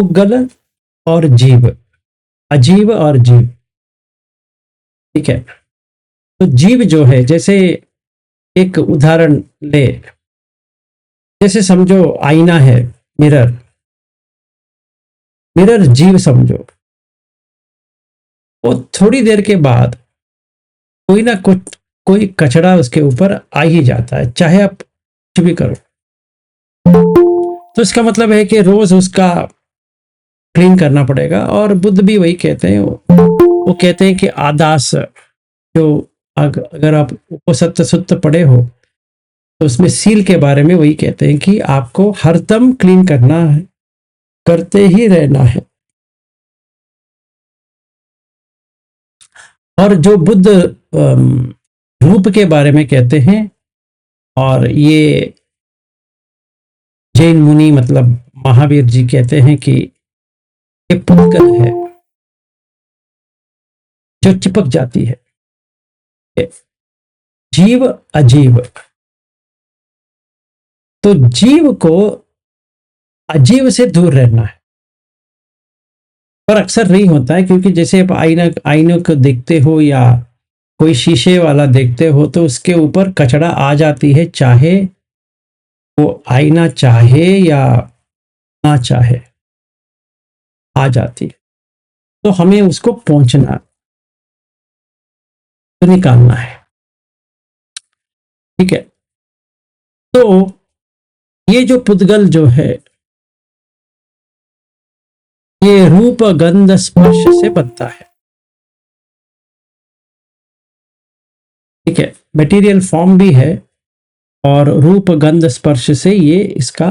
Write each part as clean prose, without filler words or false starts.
पुद्गल और जीव, अजीव और जीव। ठीक है, तो जीव जो है, जैसे एक उदाहरण ले, जैसे समझो आईना है, मिरर, मिरर जीव समझो। वो थोड़ी देर के बाद कोई ना कुछ, कोई कचरा उसके ऊपर आ ही जाता है, चाहे आप कुछ भी करो। तो इसका मतलब है कि रोज उसका क्लीन करना पड़ेगा। और बुद्ध भी वही कहते हैं, वो कहते हैं कि आदास जो, अगर आप उपसत्त सुत्त पढ़े हो तो उसमें सील के बारे में वही कहते हैं कि आपको हरदम क्लीन करना है, करते ही रहना है। और जो बुद्ध रूप के बारे में कहते हैं, और ये जैन मुनि मतलब महावीर जी कहते हैं कि ये पुद्गल है जो चिपक जाती है, जीव अजीव। तो जीव को अजीव से दूर रहना है। पर अक्सर नहीं होता है, क्योंकि जैसे आप आईने को देखते हो या कोई शीशे वाला देखते हो तो उसके ऊपर कचरा आ जाती है, चाहे वो आईना चाहे या ना चाहे, आ जाती है। तो हमें उसको पहुंचना, तो निकालना है। ठीक है, तो ये जो पुद्गल जो है, ये रूप गंध स्पर्श से बनता है। ठीक है, मटेरियल फॉर्म भी है और रूप गंध स्पर्श से ये इसका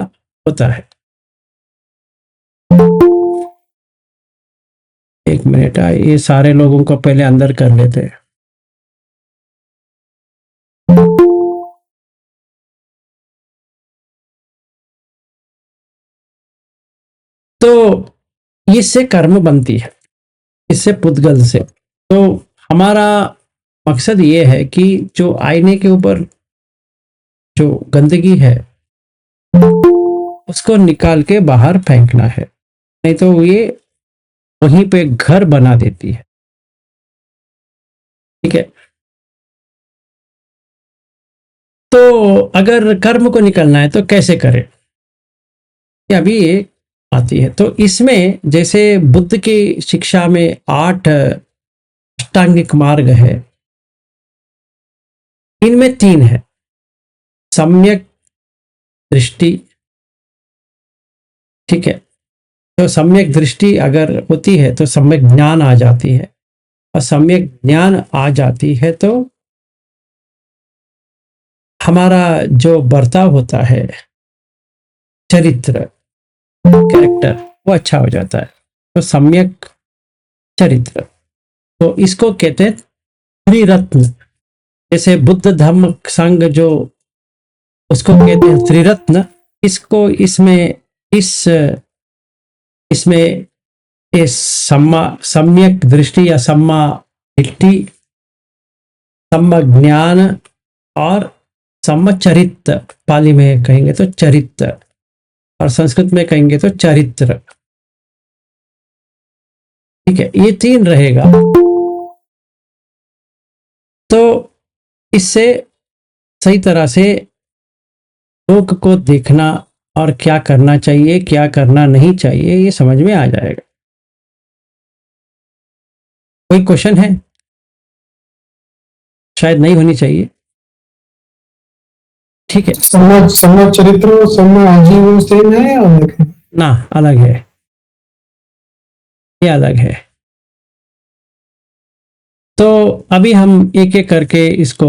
होता है। एक मिनट, ये सारे लोगों को पहले अंदर कर लेते हैं। तो इससे कर्म बनती है, इससे पुद्गल से। तो हमारा मकसद ये है कि जो आईने के ऊपर जो गंदगी है उसको निकाल के बाहर फेंकना है, नहीं तो ये वहीं पे घर बना देती है। ठीक है, तो अगर कर्म को निकलना है तो कैसे करें, ये अभी ये आती है। तो इसमें जैसे बुद्ध की शिक्षा में 8 अष्टांगिक मार्ग है, इनमें 3 है। सम्यक दृष्टि, ठीक है, तो सम्यक दृष्टि अगर होती है तो सम्यक ज्ञान आ जाती है, और सम्यक ज्ञान आ जाती है तो हमारा जो बर्ताव होता है, चरित्र, कैरेक्टर, वो अच्छा हो जाता है। तो सम्यक चरित्र, तो इसको कहते हैं त्रिरत्न। जैसे बुद्ध धम्म संघ जो, उसको कहते हैं त्रिरत्न। इसको इसमें इसमें इस सम्यक दृष्टि या सम्मा दृष्टि, सम्यक ज्ञान और सम्मचरित्र, पाली में कहेंगे तो चरित्र, और संस्कृत में कहेंगे तो चरित्र। ठीक है, ये 3 रहेगा। तो इससे सही तरह से लोक को देखना और क्या करना चाहिए क्या करना नहीं चाहिए ये समझ में आ जाएगा। कोई क्वेश्चन है? शायद नहीं होनी चाहिए। ठीक है, सम्यक चरित्र और सम्यक आजीव सेम है या अलग है? ना, अलग है, ये अलग है। तो अभी हम एक एक करके इसको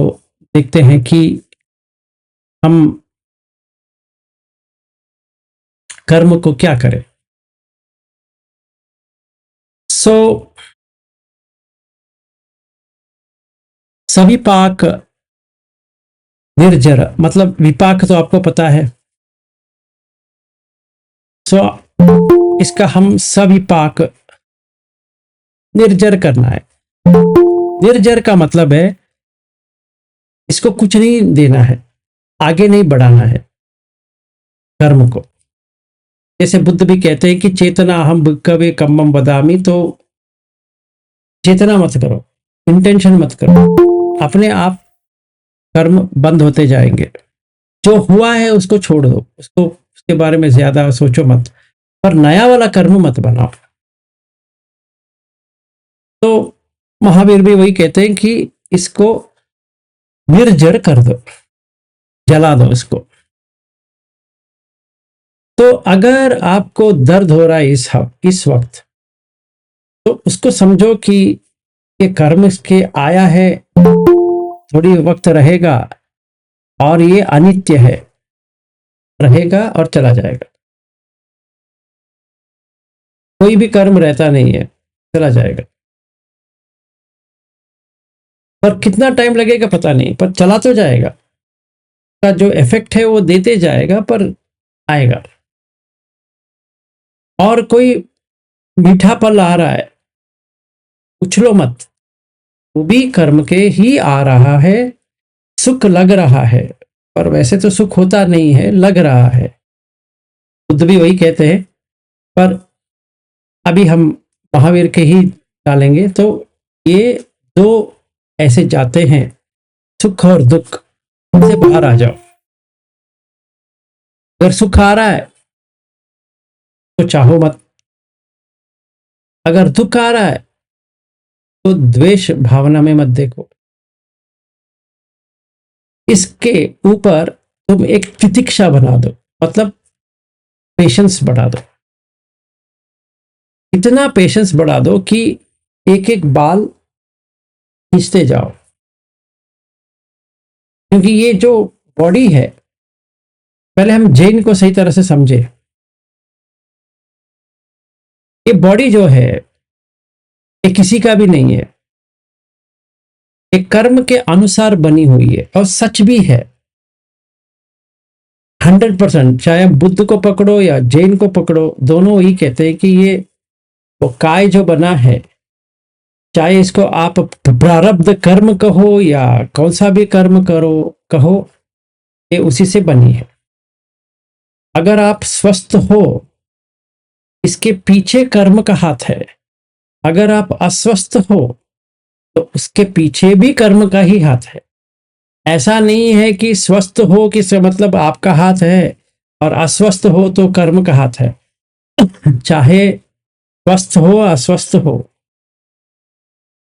देखते हैं कि हम कर्म को क्या करें। सविपाक निर्जर, मतलब विपाक तो आपको पता है। इसका हम सविपाक निर्जर करना है। निर्जर का मतलब है इसको कुछ नहीं देना है, आगे नहीं बढ़ाना है कर्म को। जैसे बुद्ध भी कहते हैं कि चेतना अहम भिक्खवे कम्मम वदामि, तो चेतना मत करो, इंटेंशन मत करो, अपने आप कर्म बंद होते जाएंगे। जो हुआ है उसको छोड़ दो, उसको उसके बारे में ज्यादा सोचो मत, पर नया वाला कर्म मत बनाओ। तो महावीर भी वही कहते हैं कि इसको निर्जर कर दो, जला दो इसको। तो अगर आपको दर्द हो रहा है इस वक्त, तो उसको समझो कि ये कर्म इसके आया है, थोड़ी वक्त रहेगा, और ये अनित्य है, रहेगा और चला जाएगा। कोई भी कर्म रहता नहीं है, चला जाएगा। पर कितना टाइम लगेगा पता नहीं, पर चला तो जाएगा। का जो इफेक्ट है वो देते जाएगा, पर आएगा। और कोई मीठा पल आ रहा है, उछलो मत, वो भी कर्म के ही आ रहा है। सुख लग रहा है, पर वैसे तो सुख होता नहीं है, लग रहा है। बुद्ध भी वही कहते हैं, पर अभी हम महावीर के ही डालेंगे। तो ये दो ऐसे जाते हैं, सुख और दुख, से बाहर आ जाओ। अगर सुख आ रहा है तो चाहो मत, अगर दुख आ रहा है तो द्वेष भावना में मत देखो। इसके ऊपर तुम एक तितिक्षा बना दो, मतलब पेशेंस बढ़ा दो। इतना पेशेंस बढ़ा दो कि एक एक बाल खींचते जाओ। क्योंकि ये जो बॉडी है, पहले हम जैन को सही तरह से समझे। ये बॉडी जो है, ये किसी का भी नहीं है, एक कर्म के अनुसार बनी हुई है, और सच भी है 100%। चाहे बुद्ध को पकड़ो या जैन को पकड़ो, दोनों ही कहते हैं कि ये वो काय जो बना है, चाहे इसको आप प्रारब्ध कर्म कहो या कौन सा भी कर्म करो कहो, ये उसी से बनी है। अगर आप स्वस्थ हो, इसके पीछे कर्म का हाथ है। अगर आप अस्वस्थ हो, तो उसके पीछे भी कर्म का ही हाथ है। ऐसा नहीं है कि स्वस्थ हो कि से मतलब आपका हाथ है, और अस्वस्थ हो तो कर्म का हाथ है। चाहे स्वस्थ हो अस्वस्थ हो,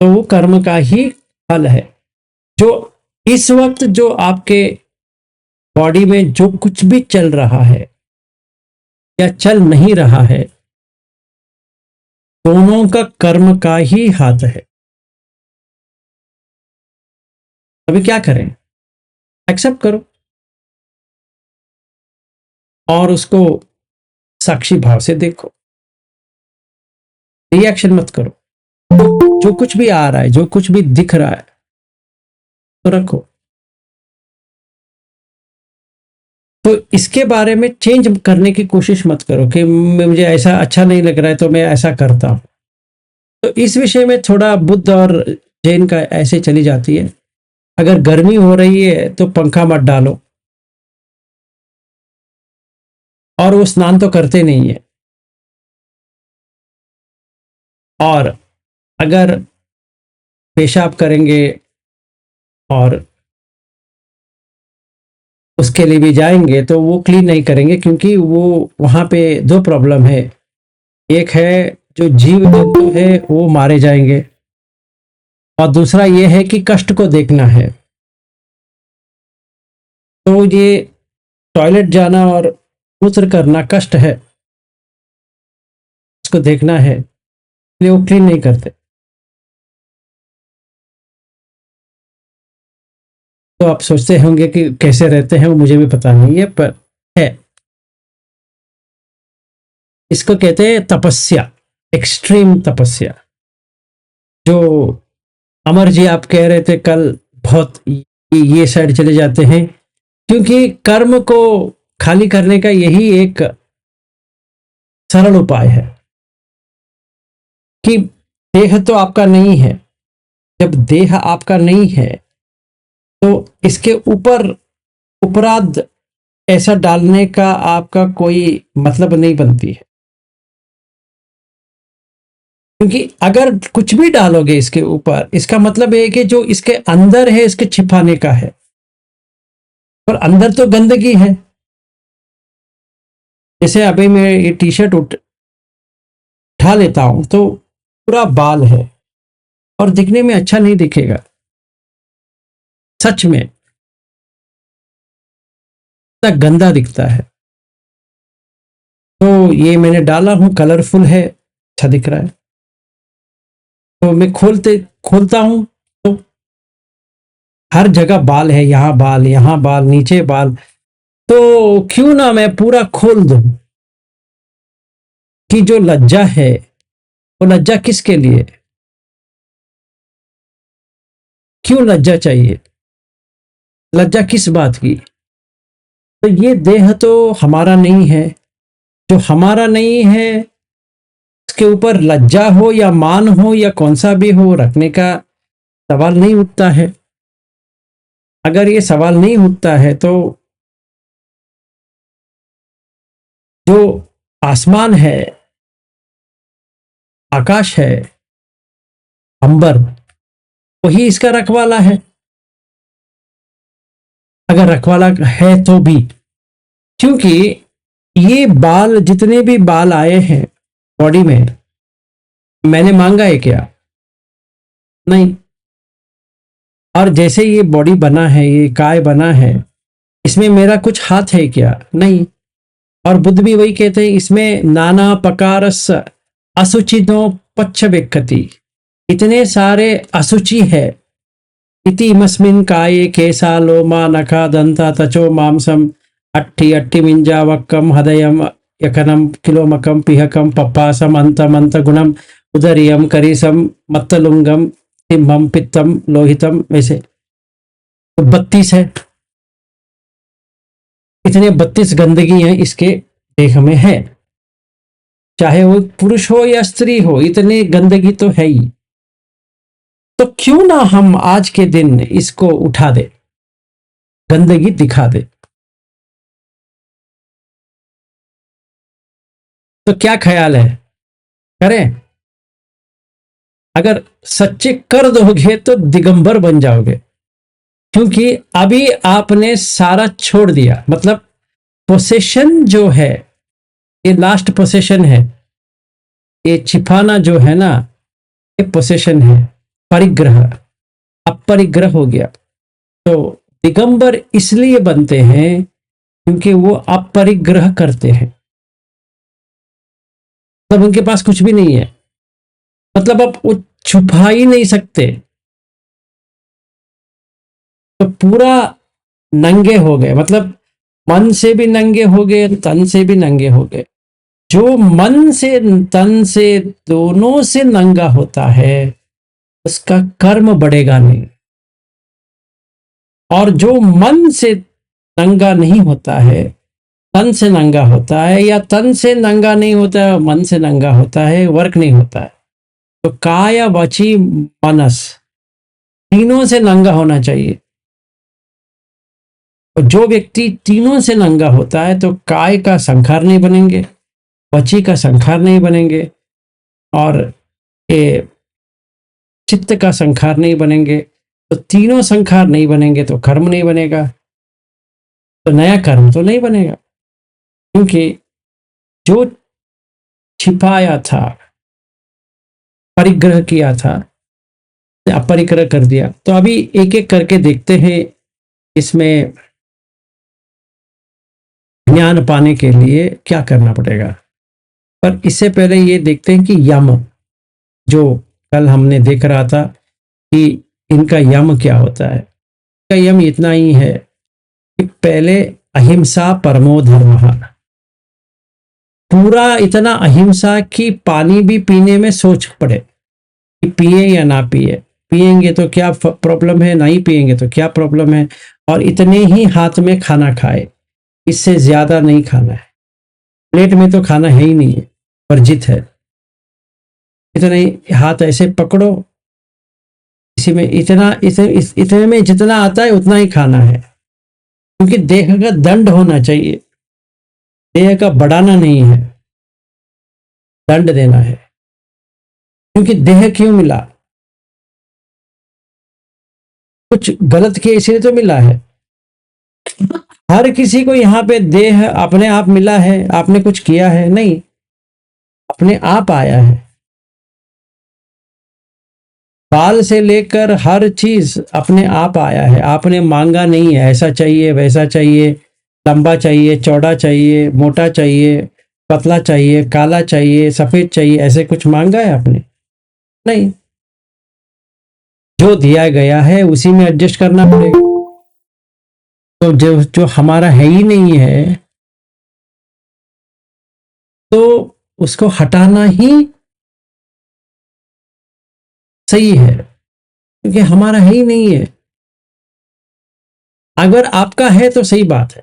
तो वो कर्म का ही फल है। जो इस वक्त जो आपके बॉडी में जो कुछ भी चल रहा है या चल नहीं रहा है, दोनों का कर्म का ही हाथ है। अभी क्या करें? एक्सेप्ट करो और उसको साक्षी भाव से देखो, रिएक्शन मत करो। जो कुछ भी आ रहा है, जो कुछ भी दिख रहा है, तो रखो। तो इसके बारे में चेंज करने की कोशिश मत करो कि मुझे ऐसा अच्छा नहीं लग रहा है तो मैं ऐसा करता हूं। तो इस विषय में थोड़ा बुद्ध और जैन का ऐसे चली जाती है। अगर गर्मी हो रही है तो पंखा मत डालो, और वो स्नान तो करते नहीं है। और अगर पेशाब करेंगे और उसके लिए भी जाएंगे, तो वो क्लीन नहीं करेंगे, क्योंकि वो वहां पे दो प्रॉब्लम है। एक है जो जीव जंतु है वो मारे जाएंगे, और दूसरा ये है कि कष्ट को देखना है। तो ये टॉयलेट जाना और मूत्र करना कष्ट है, उसको देखना है, इसलिए वो क्लीन नहीं करते। तो आप सोचते होंगे कि कैसे रहते हैं वो, मुझे भी पता नहीं है, पर है। इसको कहते हैं तपस्या, एक्सट्रीम तपस्या। जो अमर जी आप कह रहे थे कल, बहुत ये साइड चले जाते हैं, क्योंकि कर्म को खाली करने का यही एक सरल उपाय है कि देह तो आपका नहीं है। जब देह आपका नहीं है, तो इसके ऊपर उपराध ऐसा डालने का आपका कोई मतलब नहीं बनती है, क्योंकि अगर कुछ भी डालोगे इसके ऊपर, इसका मतलब है कि जो इसके अंदर है इसके छिपाने का है, और अंदर तो गंदगी है। जैसे अभी मैं ये टी शर्ट उठा लेता हूं तो पूरा बाल है और दिखने में अच्छा नहीं दिखेगा, सच में इतना गंदा दिखता है। तो ये मैंने डाला हूं, कलरफुल है, अच्छा दिख रहा है, तो मैं खोलता हूं तो हर जगह बाल है, यहाँ बाल, यहाँ बाल, नीचे बाल। तो क्यों ना मैं पूरा खोल दूं, कि जो लज्जा है वो लज्जा किसके लिए, क्यों लज्जा चाहिए, लज्जा किस बात की। तो ये देह तो हमारा नहीं है, जो हमारा नहीं है उसके ऊपर लज्जा हो या मान हो या कौन सा भी हो, रखने का सवाल नहीं उठता है। अगर ये सवाल नहीं उठता है तो जो आसमान है, आकाश है, अंबर, वही इसका रखवाला है। अगर रखवाला है तो भी, क्योंकि ये बाल, जितने भी बाल आए हैं बॉडी में, मैंने मांगा है क्या? नहीं। और जैसे ये बॉडी बना है, ये काय बना है, इसमें मेरा कुछ हाथ है क्या? नहीं। और बुद्ध भी वही कहते हैं, इसमें नाना प्रकारस असुचितो पच्छ वेक्खति, इतने सारे असुचि है। इति मस्मिन् काये केसा लोमा नखा दंता तचो मांसम अट्ठी अट्ठी मिंजा वक्कम हृदयम यकनम किलोमकम पिहकम पप्पासम अंतम अंत गुणम उदरियम करीसम मत्तलुंगम तिम्हम पित्तम लोहितम। वैसे तो 32 है, इतने 32 गंदगी हैं इसके देह में है, चाहे वो पुरुष हो या स्त्री हो, इतनी गंदगी तो है ही। तो क्यों ना हम आज के दिन इसको उठा दे, गंदगी दिखा दे। तो क्या ख्याल है, करें? अगर सच्चे कर दोगे तो दिगंबर बन जाओगे, क्योंकि अभी आपने सारा छोड़ दिया। मतलब पोसेशन जो है, ये लास्ट पोसेशन है, ये छिपाना जो है ना, ये पोसेशन है, परिग्रह। अब परिग्रह हो गया। तो दिगंबर इसलिए बनते हैं क्योंकि वो अपरिग्रह करते हैं, तब उनके पास कुछ भी नहीं है, मतलब अब वो छुपा ही नहीं सकते, तो पूरा नंगे हो गए। मतलब मन से भी नंगे हो गए, तन से भी नंगे हो गए। जो मन से, तन से, दोनों से नंगा होता है उसका कर्म बढ़ेगा नहीं, और जो मन से नंगा नहीं होता है, तन से नंगा होता है, या तन से नंगा नहीं होता है, मन से नंगा होता है, वर्क नहीं होता है। तो काय वाची मनस, तीनों से नंगा होना चाहिए। और जो व्यक्ति तीनों से नंगा होता है तो काय का संखार नहीं बनेंगे, वची का संखार नहीं बनेंगे, और ये चित्त का संखार नहीं बनेंगे। तो तीनों संखार नहीं बनेंगे तो कर्म नहीं बनेगा, तो नया कर्म तो नहीं बनेगा, क्योंकि जो छिपाया था, परिग्रह किया था, अपरिग्रह कर दिया। तो अभी एक एक करके देखते हैं, इसमें ज्ञान पाने के लिए क्या करना पड़ेगा। पर इससे पहले ये देखते हैं कि यम, जो कल हमने देख रहा था कि इनका यम क्या होता है। इसका यम इतना ही है कि पहले अहिंसा परमो धर्मः, पूरा इतना अहिंसा कि पानी भी पीने में सोच पड़े कि पिए या ना पिए, पिएंगे तो क्या प्रॉब्लम है, नहीं पिएंगे तो क्या प्रॉब्लम है, और इतने ही हाथ में खाना खाए, इससे ज्यादा नहीं खाना है। प्लेट में तो खाना है ही नहीं है, वर्जित है। इतने हाथ ऐसे पकड़ो, इसी में इतने में जितना आता है उतना ही खाना है, क्योंकि देह का दंड होना चाहिए, देह का बढ़ाना नहीं है, दंड देना है। क्योंकि देह क्यों मिला? कुछ गलत किया इसलिए तो मिला है। हर किसी को यहाँ पे देह अपने आप मिला है, आपने कुछ किया है नहीं, अपने आप आया है। बाल से लेकर हर चीज अपने आप आया है, आपने मांगा नहीं है ऐसा चाहिए वैसा चाहिए, लंबा चाहिए चौड़ा चाहिए मोटा चाहिए पतला चाहिए काला चाहिए सफेद चाहिए, ऐसे कुछ मांगा है आपने? नहीं। जो दिया गया है उसी में एडजस्ट करना पड़ेगा। तो जो जो हमारा है ही नहीं है तो उसको हटाना ही सही है, क्योंकि हमारा है ही नहीं है। अगर आपका है तो सही बात है।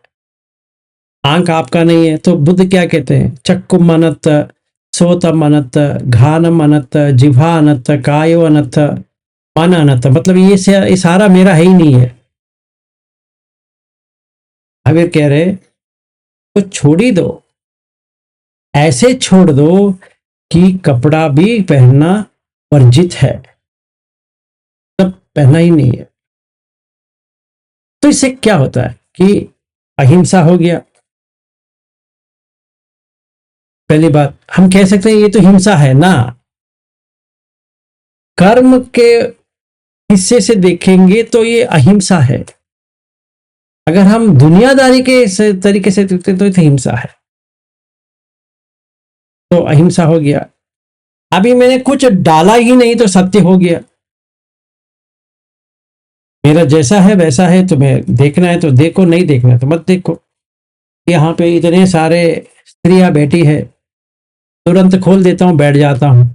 आंख आपका नहीं है तो बुद्ध क्या कहते हैं? चक्कु मनत, सोत मनत, घान मनत, जिह्वा अनत, कायो अनत, मन अनत। मतलब ये सारा मेरा है ही नहीं है। अब ये कह रहे तो छोड़ ही दो, ऐसे छोड़ दो कि कपड़ा भी पहनना वर्जित है, तब पहना ही नहीं है। तो इससे क्या होता है कि अहिंसा हो गया। पहली बात हम कह सकते हैं ये तो हिंसा है ना। कर्म के हिस्से से देखेंगे तो ये अहिंसा है। अगर हम दुनियादारी के तरीके से देखते तो ये हिंसा है। तो अहिंसा हो गया। अभी मैंने कुछ डाला ही नहीं तो सत्य हो गया। मेरा जैसा है वैसा है, तुम्हें देखना है तो देखो, नहीं देखना है तो मत देखो। यहाँ पे इतने सारे स्त्रियां बैठी है, तुरंत खोल देता हूँ बैठ जाता हूँ।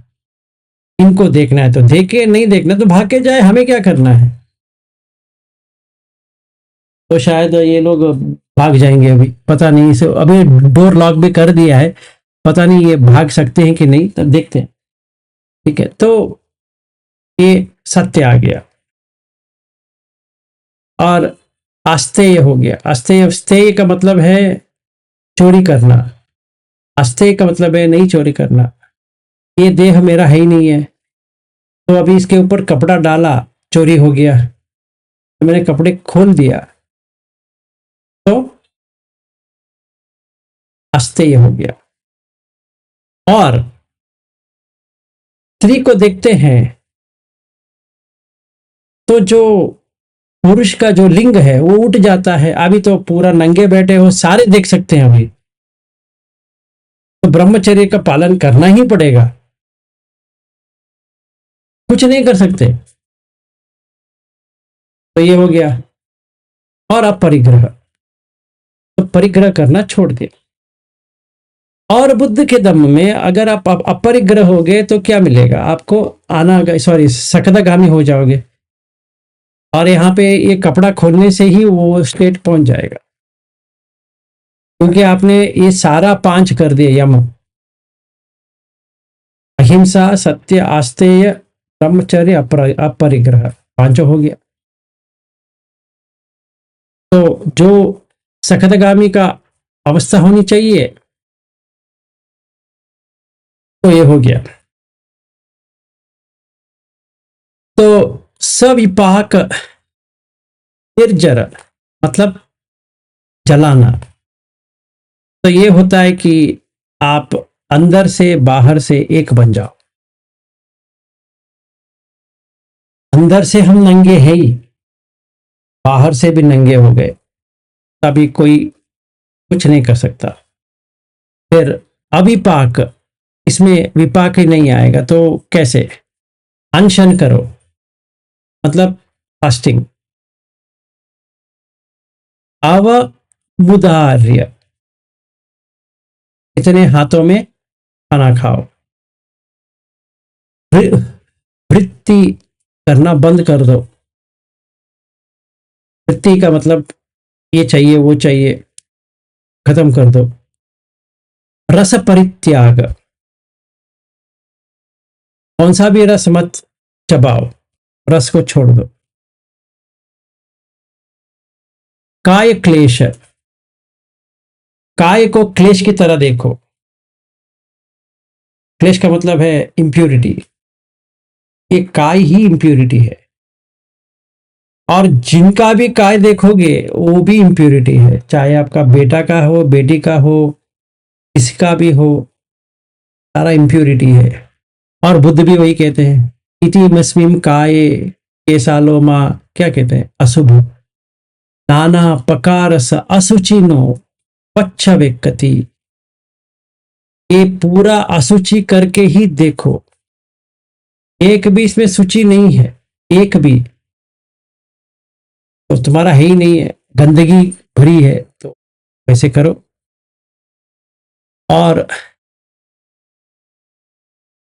इनको देखना है तो देखे, नहीं देखना तो भाग के जाए, हमें क्या करना है। तो शायद ये लोग भाग जाएंगे, अभी पता नहीं। इसे अभी डोर लॉक भी कर दिया है, पता नहीं ये भाग सकते हैं कि नहीं, तब देखते हैं। ठीक है, तो ये सत्य आ गया। और अस्तेय हो गया। अस्तेय, स्तेय का मतलब है चोरी करना, अस्तेय का मतलब है नहीं चोरी करना। ये देह मेरा है ही नहीं है, तो अभी इसके ऊपर कपड़ा डाला, चोरी हो गया। तो मैंने कपड़े खोल दिया तो अस्तेय हो गया। और स्त्री को देखते हैं तो जो पुरुष का जो लिंग है वो उठ जाता है। अभी तो पूरा नंगे बैठे हो, सारे देख सकते हैं अभी, तो ब्रह्मचर्य का पालन करना ही पड़ेगा, कुछ नहीं कर सकते। तो ये हो गया। और अपरिग्रह, तो परिग्रह करना छोड़ दिया। और बुद्ध के दम में अगर आप अपरिग्रह हो गए तो क्या मिलेगा आपको? सॉरी, सकदागामी हो जाओगे। और यहाँ पे ये कपड़ा खोलने से ही वो स्टेट पहुंच जाएगा, क्योंकि आपने ये सारा पांच कर दिया यम, अहिंसा सत्य आस्तेय ब्रह्मचर्य अपरिग्रह, पांचों हो गया। तो जो सकदगामी का अवस्था होनी चाहिए तो ये हो गया। तो सविपाक निर्जर मतलब जलाना। तो ये होता है कि आप अंदर से बाहर से एक बन जाओ। अंदर से हम नंगे हैं ही, बाहर से भी नंगे हो गए, तभी कोई कुछ नहीं कर सकता। फिर अविपाक, इसमें विपाक ही नहीं आएगा तो कैसे? अनशन करो मतलब फास्टिंग। अवमुदार्य, इतने हाथों में खाना खाओ। वृत्ति करना बंद कर दो। वृत्ति का मतलब ये चाहिए वो चाहिए, खत्म कर दो। रस परित्याग, कौन सा भी रस मत चबाओ, रस को छोड़ दो। काय क्लेश, काय को क्लेश की तरह देखो। क्लेश का मतलब है इंप्योरिटी, ये काय ही इंप्योरिटी है। और जिनका भी काय देखोगे वो भी इंप्योरिटी है, चाहे आपका बेटा का हो, बेटी का हो, किसी का भी हो, सारा इंप्योरिटी है। और बुद्ध भी वही कहते हैं, इति मस्मिम काये केसालोमा, क्या कहते हैं, अशुभ नाना पकारस असुचिनो पच्छ वेक्कति। ये पूरा असुचि करके ही देखो, एक भी इसमें सूची नहीं है, एक भी तो तुम्हारा है ही नहीं है, गंदगी भरी है, तो वैसे करो। और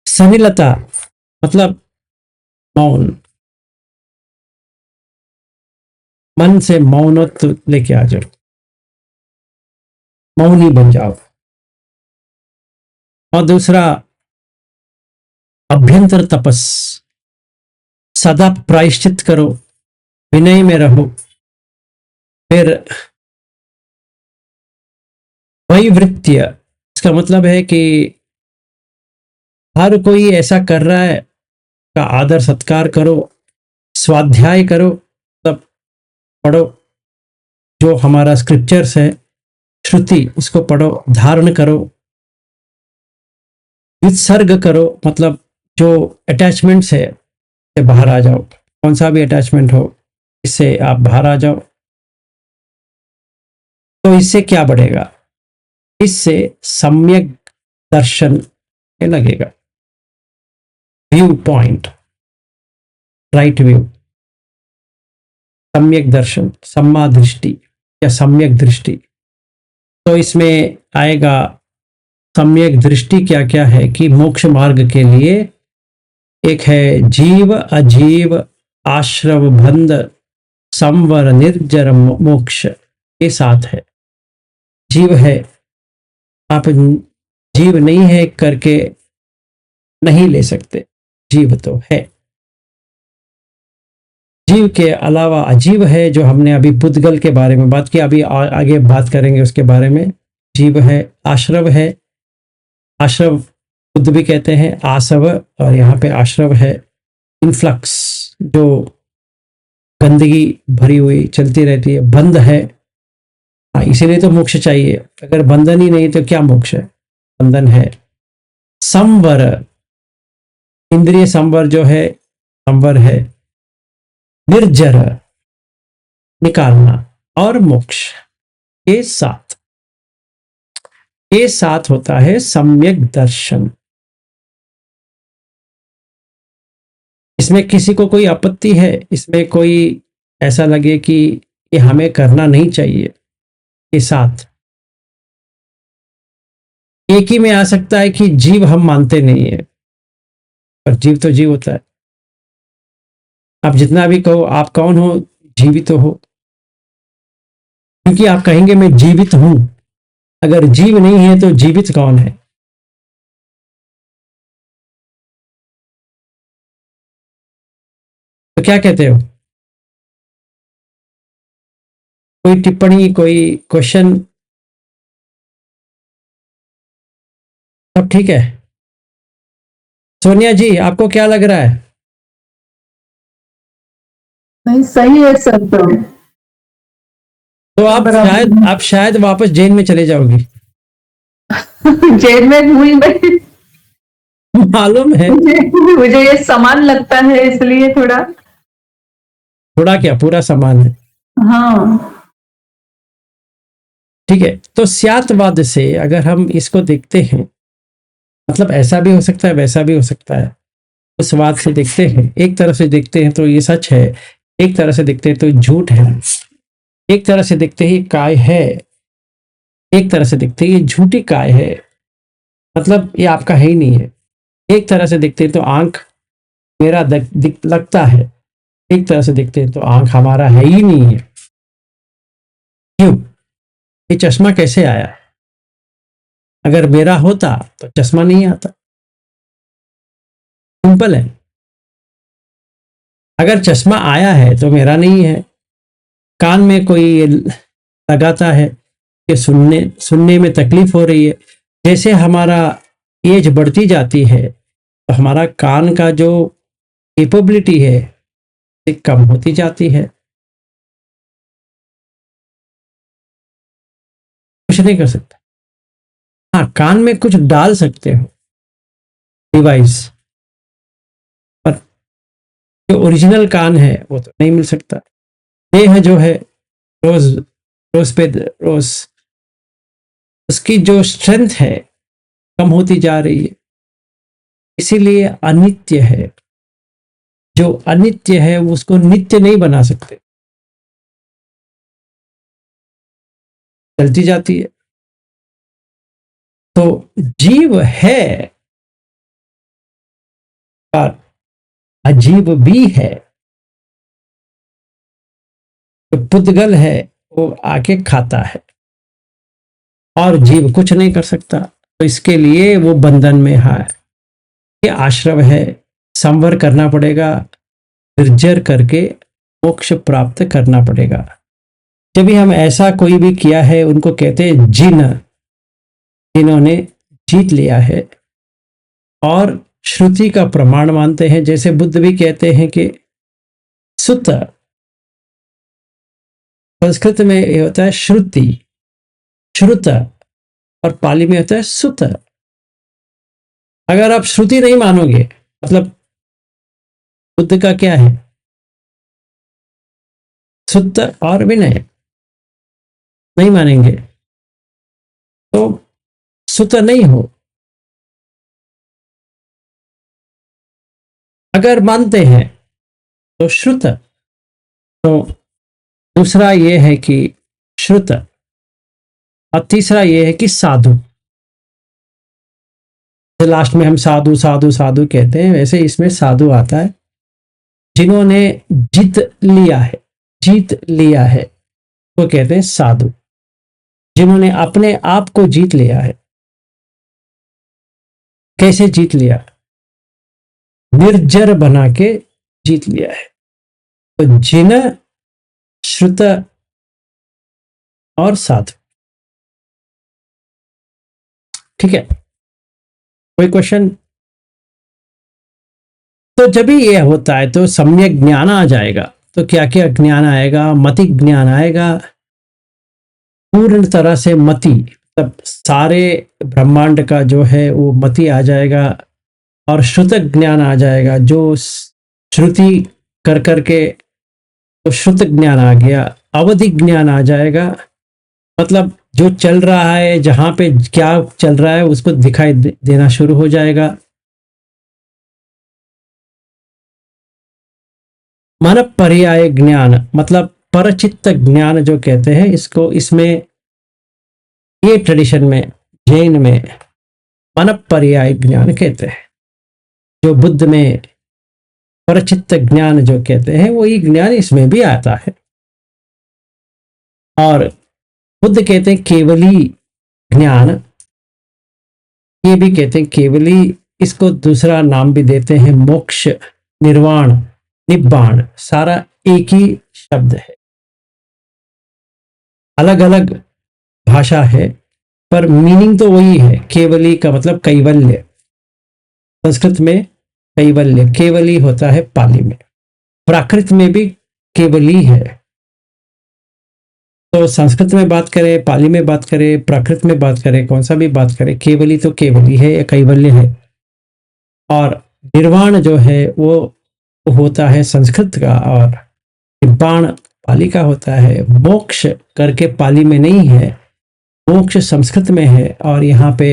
सनिलता मतलब मौन, मन से मौनत्व लेके आ जाओ, मौनी बन जाओ। और दूसरा अभ्यंतर तपस, सदा प्रायश्चित करो, विनय में रहो। फिर वैवृत्य, इसका मतलब है कि हर कोई ऐसा कर रहा है का आदर सत्कार करो, स्वाध्याय करो, तब पढ़ो, जो हमारा स्क्रिप्चर्स है, श्रुति, उसको पढ़ो, धारण करो, विसर्ग करो, मतलब जो अटैचमेंट्स है से बाहर आ जाओ, कौन सा भी अटैचमेंट हो इससे आप बाहर आ जाओ। तो इससे क्या बढ़ेगा, इससे सम्यक दर्शन लगेगा, व्यू पॉइंट, राइट व्यू, सम्यक दर्शन, सम्मा दृष्टि या सम्यक दृष्टि। तो इसमें आएगा सम्यक दृष्टि क्या क्या है कि मोक्ष मार्ग के लिए एक है जीव अजीव आश्रव बंध संवर निर्जर मोक्ष, ये साथ है। जीव है, आप जीव नहीं है करके नहीं ले सकते, जीव तो है। जीव के अलावा अजीव है, जो हमने अभी पुद्गल के बारे में बात की, अभी आगे बात करेंगे उसके बारे में। जीव है, आश्रव है, आश्रव बुद्ध भी कहते हैं आसव, और यहाँ पे आश्रव है इनफ्लक्स, जो गंदगी भरी हुई चलती रहती है, बंध है। हाँ, इसीलिए तो मोक्ष चाहिए, अगर बंधन ही नहीं तो क्या मोक्ष है, बंधन है। संवर, इंद्रिय संवर जो है, संवर है। निर्जर, निकालना, और मोक्ष, ये साथ, ये साथ होता है सम्यक दर्शन। इसमें किसी को कोई आपत्ति है, इसमें कोई ऐसा लगे कि ये हमें करना नहीं चाहिए, ये साथ एक ही में आ सकता है कि जीव हम मानते नहीं है, पर जीव तो जीव होता है। आप जितना भी कहो आप कौन हो, जीवित तो हो, क्योंकि आप कहेंगे मैं जीवित हूं, अगर जीव नहीं है तो जीवित कौन है। तो क्या कहते हो, कोई टिप्पणी, कोई क्वेश्चन, सब ठीक है। सोनिया जी आपको क्या लग रहा है। नहीं, सही है सब तो आप शायद वापस जेल में चले जाओगी। जेल में हुई मैं, मालूम है, मुझे ये समान लगता है इसलिए थोड़ा। थोड़ा क्या, पूरा समान है। हाँ, ठीक है, तो स्यातवाद से अगर हम इसको देखते हैं, मतलब ऐसा भी हो सकता है, वैसा भी हो सकता है, उस वाद से देखते हैं, एक तरफ से देखते हैं तो ये सच है, एक तरह से देखते हैं तो झूठ है, एक तरह से देखते ही काय है, एक तरह से देखते हैं ये झूठी काय है, मतलब ये आपका है ही नहीं है। एक तरह से देखते हैं तो आंख मेरा लगता है, एक तरह से देखते हैं तो आंख हमारा है ही नहीं है। क्यों, ये चश्मा कैसे आया, अगर मेरा होता तो चश्मा नहीं आता, सिंपल है। अगर चश्मा आया है तो मेरा नहीं है, कान में कोई लगाता है कि सुनने में तकलीफ हो रही है। जैसे हमारा एज बढ़ती जाती है तो हमारा कान का जो कैपेबिलिटी है ये कम होती जाती है। कुछ नहीं कर सकता। हाँ, कान में कुछ डाल सकते हो डिवाइस, पर जो ओरिजिनल कान है वो तो नहीं मिल सकता। ये है जो है रोज रोज पे रोज उसकी जो स्ट्रेंथ है कम होती जा रही है, इसीलिए अनित्य है। जो अनित्य है उसको नित्य नहीं बना सकते, चलती जाती है। तो जीव है और अजीब भी है। जो पुद्गल है वो आके खाता है और जीव कुछ नहीं कर सकता। तो इसके लिए वो बंधन में है। ये आश्रम है, संवर करना पड़ेगा, निर्जर करके मोक्ष प्राप्त करना पड़ेगा। जब भी हम ऐसा कोई भी किया है उनको कहते हैं जिन्होंने जीत लिया है और श्रुति का प्रमाण मानते हैं। जैसे बुद्ध भी कहते हैं कि सुत, संस्कृत में ये होता है श्रुति, श्रुत, और पाली में होता है सुत। अगर आप श्रुति नहीं मानोगे मतलब बुद्ध का क्या है, सुत और विनय नहीं मानेंगे तो सुत नहीं हो। अगर मानते हैं तो श्रुत। तो दूसरा ये है कि श्रुत, और तीसरा ये है कि साधु। लास्ट में हम साधु साधु साधु कहते हैं, वैसे इसमें साधु आता है जिन्होंने जीत लिया है, जीत लिया है वो कहते हैं साधु। जिन्होंने अपने आप को जीत लिया है। कैसे जीत लिया? निर्जर बना के जीत लिया है। तो जिन, श्रुत और साधु। ठीक है, कोई क्वेश्चन? तो जब भी ये होता है तो सम्यक ज्ञान आ जाएगा। तो क्या क्या ज्ञान आएगा? मति ज्ञान आएगा, पूर्ण तरह से मति, मतलब सारे ब्रह्मांड का जो है वो मति आ जाएगा। और श्रुत ज्ञान आ जाएगा, जो श्रुति कर करके तो श्रुत ज्ञान आ गया। अवधि ज्ञान आ जाएगा, मतलब जो चल रहा है, जहां पे क्या चल रहा है उसको दिखाई देना शुरू हो जाएगा। मन पर्याय ज्ञान, मतलब परचित्त ज्ञान जो कहते हैं इसको, इसमें ये ट्रेडिशन में, जैन में मन पर्याय ज्ञान कहते हैं। जो बुद्ध में परचित्त ज्ञान जो कहते हैं वही ज्ञान इसमें भी आता है। और बुद्ध कहते हैं केवली ज्ञान, ये भी कहते हैं केवली। इसको दूसरा नाम भी देते हैं मोक्ष, निर्वाण, निब्बाण, सारा एक ही शब्द है। अलग अलग भाषा है पर मीनिंग तो वही है। केवली का मतलब कैवल्य, संस्कृत में कैवल्य, केवली होता है पाली में। प्राकृत में भी केवली है। तो संस्कृत में बात करें, पाली में बात करें, प्राकृत में बात करें, कौन सा भी बात करें, केवली तो केवली है या कैवल्य है। और निर्वाण जो है वो होता है संस्कृत का, और निब्बाण पाली का होता है। मोक्ष करके पाली में नहीं है, मोक्ष संस्कृत में है। और यहाँ पे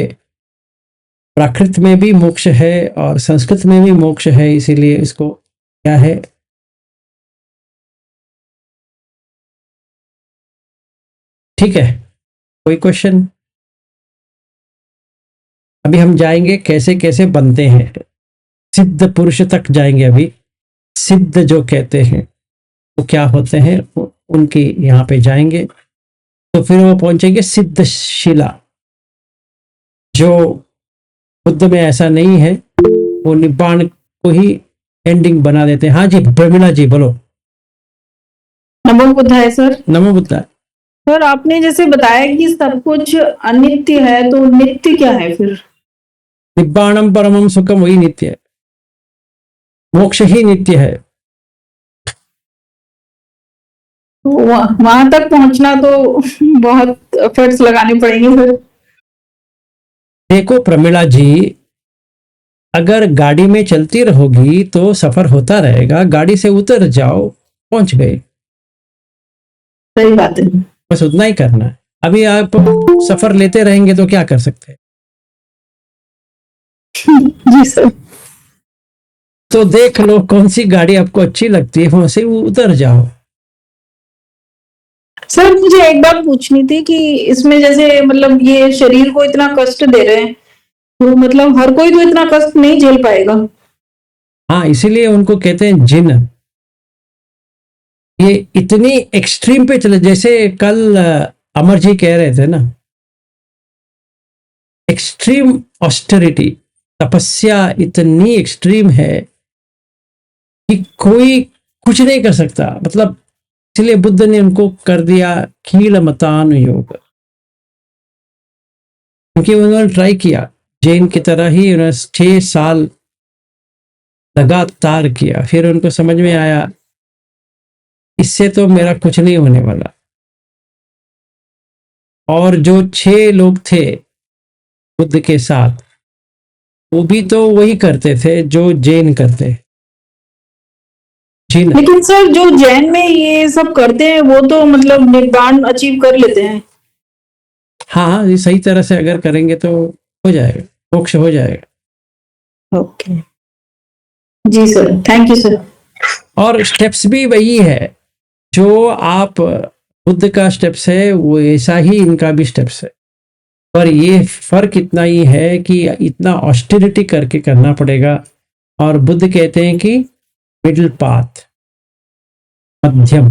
प्राकृत में भी मोक्ष है और संस्कृत में भी मोक्ष है, इसीलिए इसको क्या है, ठीक है। कोई क्वेश्चन? अभी हम जाएंगे कैसे कैसे बनते हैं, सिद्ध पुरुष तक जाएंगे। अभी सिद्ध जो कहते हैं वो क्या होते हैं उनके यहाँ पे जाएंगे। तो फिर वो पहुंचेंगे सिद्ध शिला। जो बुद्ध में ऐसा नहीं है, वो निब्बाण को ही एंडिंग बना देते हैं। हाँ जी, प्रमिला जी बोलो। नमो बुद्धाय सर। नमो बुद्धाय। सर आपने जैसे बताया कि सब कुछ अनित्य है, तो नित्य क्या है फिर? निब्बाणम परमम सुखम वही नित्य है, मोक्ष ही नित्य है। तो वहां तक पहुंचना तो बहुत एफर्ट्स लगाने पड़ेंगे सर। देखो प्रमिला जी, अगर गाड़ी में चलती रहोगी तो सफर होता रहेगा, गाड़ी से उतर जाओ, पहुंच गए। सही बात है। बस उतना ही करना है। अभी आप सफर लेते रहेंगे तो क्या कर सकते हैं। जी सर। तो देख लो कौन सी गाड़ी आपको अच्छी लगती है, वहां से उतर जाओ। सर मुझे एक बात पूछनी थी कि इसमें जैसे मतलब ये शरीर को इतना कष्ट दे रहे हैं, तो मतलब हर कोई तो इतना कष्ट नहीं झेल पाएगा। हाँ, इसीलिए उनको कहते हैं जिन। ये इतनी एक्सट्रीम पे चले, जैसे कल अमर जी कह रहे थे ना, एक्सट्रीम ऑस्टेरिटी, तपस्या इतनी एक्सट्रीम है कि कोई कुछ नहीं कर सकता। मतलब इसलिए बुद्ध ने उनको कर दिया खील मतान योग, क्योंकि उन्होंने ट्राई किया जैन की तरह ही। उन्होंने 6 साल लगातार किया, फिर उनको समझ में आया इससे तो मेरा कुछ नहीं होने वाला। और जो 6 लोग थे बुद्ध के साथ, वो भी तो वही करते थे जो जैन करते। जी ना। लेकिन सर जो जैन में ये सब करते हैं वो तो मतलब निर्वाण अचीव कर लेते हैं। हाँ हाँ, ये सही तरह से अगर करेंगे तो हो जाएगा, मोक्ष हो जाएगा। ओके। जी सर, थैंक यू सर। और स्टेप्स भी वही है, जो आप बुद्ध का स्टेप्स है वो ऐसा ही इनका भी स्टेप्स है। पर ये फर्क इतना ही है कि इतना ऑस्टेरिटी करके करना पड़ेगा। और बुद्ध कहते हैं कि मिडिल पाथ, मध्यम।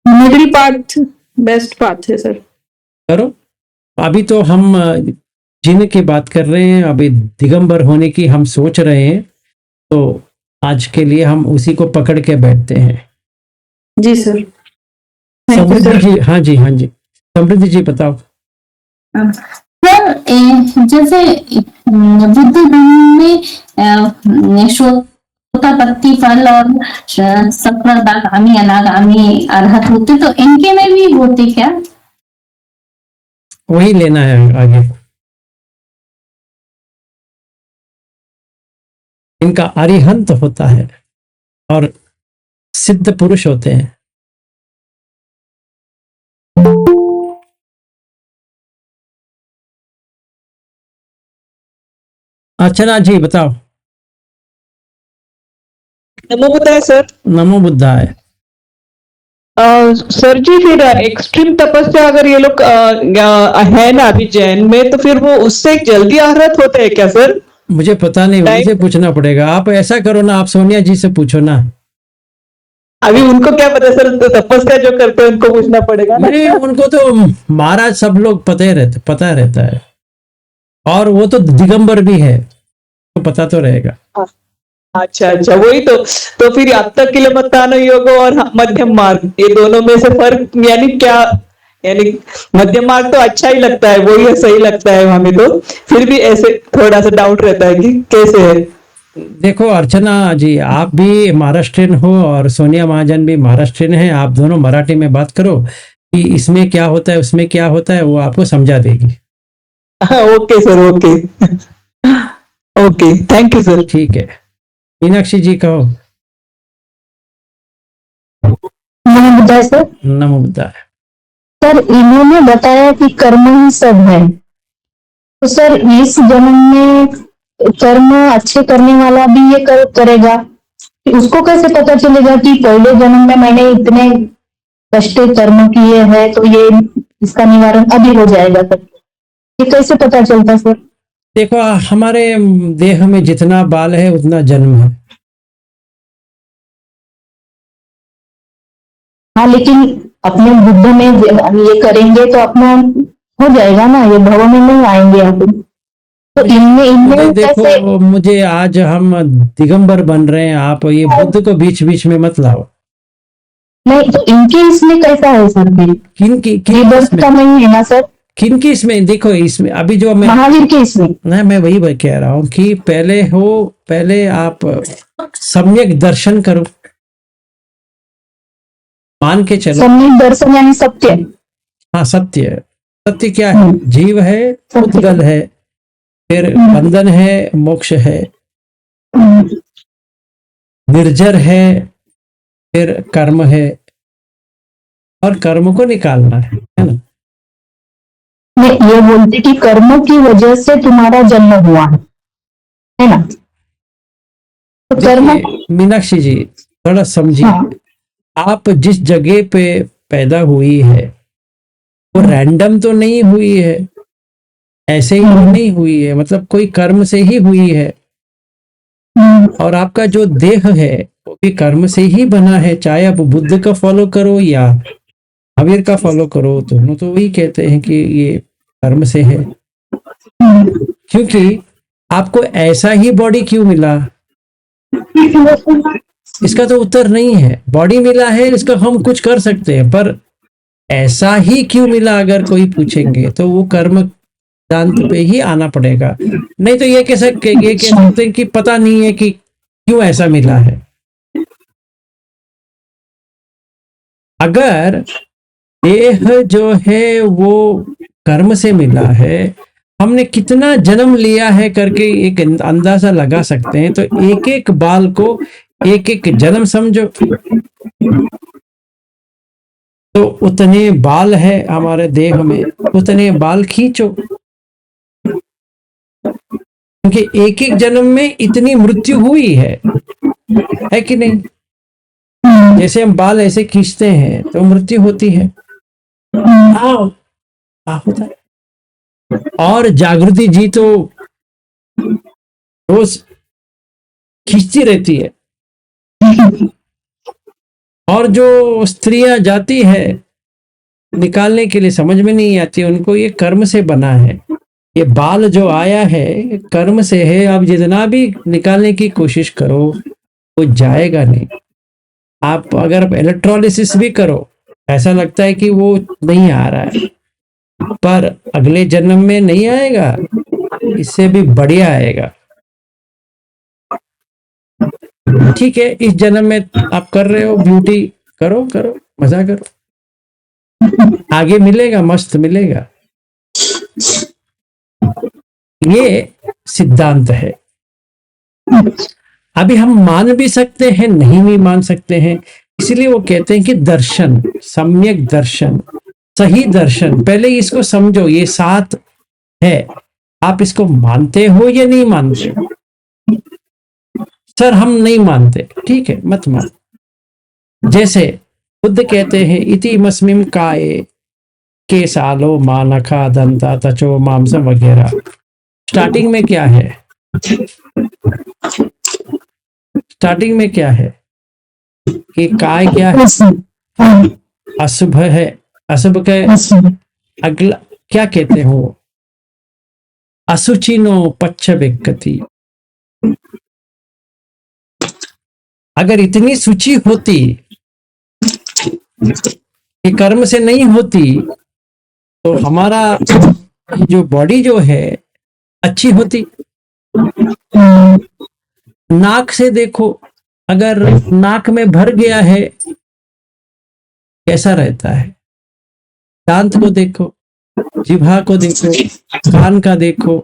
मिडिल पाथ बेस्ट पाथ है सर। करो। अभी तो हम जिन की बात कर रहे हैं, अभी दिगंबर होने की हम सोच रहे हैं, तो आज के लिए हम उसी को पकड़ के बैठते हैं। जी sir, thank you Samriddhi sir. जी, हाँ जी हाँ जी, समृद्धि जी बताओ। सर जैसे बुद्ध धर्म में शोतापट्टी फल और सफलतागामी अनागामी अरहत होते, तो इनके में भी होते क्या? वही लेना है आगे। इनका अरिहंत होता है और सिद्ध पुरुष होते हैं। अर्चना जी बताओ। नमो बुद्धाय सर। नमो बुद्धाय। सर जी, फिर एक्सट्रीम तपस्या अगर ये लोग है ना अभी जैन में, तो फिर वो उससे जल्दी अरहत होते हैं क्या सर? मुझे पता नहीं, उनसे पूछना पड़ेगा। आप ऐसा करो ना, आप सोनिया जी से पूछो ना। अभी उनको क्या पता सर, तो तपस्या जो करते हैं उनको पूछना पड़ेगा ना। नहीं, उनको तो महाराज सब लोग पता रहता है। और वो तो दिगंबर भी है, तो पता तो रहेगा। अच्छा अच्छा, वही तो फिर अब तक के लिए मतान योग और मध्यम मार्ग, ये दोनों में से फर्क यानी क्या? यानी मध्यम मार्ग तो अच्छा ही लगता है, वही सही लगता है हमें। तो फिर भी ऐसे थोड़ा सा डाउट रहता है कि कैसे है। देखो अर्चना जी, आप भी महाराष्ट्रियन हो और सोनिया महाजन भी महाराष्ट्रियन है। आप दोनों मराठी में बात करो कि इसमें क्या होता है उसमें क्या होता है, वो आपको समझा देगी। Okay sir, okay okay, thank you sir. ठीक है, मीनाक्षी जी कहो। नमो बुद्धाय सर। नमो बुद्धाय। सर इन्होंने बताया कि कर्म ही सब है, तो सर इस जन्म में कर्म अच्छे करने वाला भी ये करेगा, उसको कैसे पता चलेगा कि पहले जन्म में मैंने इतने कष्ट कर्म किए हैं तो ये इसका निवारण अभी हो जाएगा? सर ये कैसे पता चलता सर? देखो, हमारे देह में जितना बाल है उतना जन्म है। हाँ, लेकिन अपने बुद्ध में ये करेंगे तो अपना हो जाएगा ना, ये भव में नहीं आएंगे अपन। तो इनमें इनमें कैसे? देखो, मुझे आज हम दिगंबर बन रहे हैं, आप ये बुद्ध को बीच बीच में मत लाओ। नहीं, तो इनके इसमें कैसा है सर फिर? किन रिवर्स किसमें का नहीं है ना सर, इसमें देखो, इसमें अभी जो मैं महावीर के इसमें? मैं वही कह रहा हूँ कि पहले आप सम्यक दर्शन करो, मान के चलो। सम्यक दर्शन यानी सत्य। हाँ, सत्य। सत्य क्या है? जीव है, सत्य। उद्गल है, फिर बंधन है, मोक्ष है, निर्जर है, फिर कर्म है, और कर्म को निकालना है ना। मैं ये बोलती कि कर्मों की वजह से तुम्हारा जन्म हुआ है ना? तो कर्म, देखिए मीनाक्षी जी, थोड़ा समझिए। हाँ, आप जिस जगह पे पैदा हुई है वो रैंडम तो नहीं हुई है, ऐसे ही नहीं हुई है, मतलब कोई कर्म से ही हुई है। और आपका जो देह है वो भी कर्म से ही बना है, चाहे आप बुद्ध का फॉलो करो या महावीर का फॉलो करो, दोनों तो वही कहते हैं कि ये कर्म से है। क्योंकि आपको ऐसा ही बॉडी क्यों मिला, इसका तो उत्तर नहीं है। बॉडी मिला है, इसका हम कुछ कर सकते हैं, पर ऐसा ही क्यों मिला अगर कोई पूछेंगे तो वो कर्म सिद्धांत पे ही आना पड़ेगा। नहीं तो ये कह सकते हैं कि पता नहीं है कि क्यों ऐसा मिला है। अगर देह जो है वो कर्म से मिला है, हमने कितना जन्म लिया है करके एक अंदाजा लगा सकते हैं। तो एक एक बाल को एक एक जन्म समझो, तो उतने बाल है हमारे देह में, उतने बाल खींचो, क्योंकि एक एक जन्म में इतनी मृत्यु हुई है कि नहीं। जैसे हम बाल ऐसे खींचते हैं तो मृत्यु होती है। आओ, होता है। और जागृति जी तो रोज खींचती रहती है, और जो स्त्रियां जाती है निकालने के लिए समझ में नहीं आती, उनको ये कर्म से बना है। ये बाल जो आया है कर्म से है, आप जितना भी निकालने की कोशिश करो वो जाएगा नहीं। आप अगर इलेक्ट्रोलिसिस भी करो, ऐसा लगता है कि वो नहीं आ रहा है, पर अगले जन्म में नहीं आएगा, इससे भी बढ़िया आएगा। ठीक है, इस जन्म में आप कर रहे हो ब्यूटी, करो करो, मजा करो, आगे मिलेगा, मस्त मिलेगा। ये सिद्धांत है। अभी हम मान भी सकते हैं, नहीं भी मान सकते हैं, इसलिए वो कहते हैं कि दर्शन, सम्यक दर्शन, सही दर्शन। पहले इसको समझो, ये साथ है, आप इसको मानते हो या नहीं मानते हो? सर हम नहीं मानते, ठीक है, मत मान। जैसे बुद्ध कहते हैं इति मस्मिम काये के सालो मानखा दंता तचो मांसम वगैरह। स्टार्टिंग में क्या है? स्टार्टिंग में क्या है कि काय क्या है? अशुभ है। अशुभ के अगला क्या कहते हो? असुचिनो पच्छ विकति। अगर इतनी सूची होती कि कर्म से नहीं होती तो हमारा जो बॉडी जो है अच्छी होती। नाक से देखो, अगर नाक में भर गया है कैसा रहता है? दांत को देखो, जिह्वा को देखो, कान का देखो,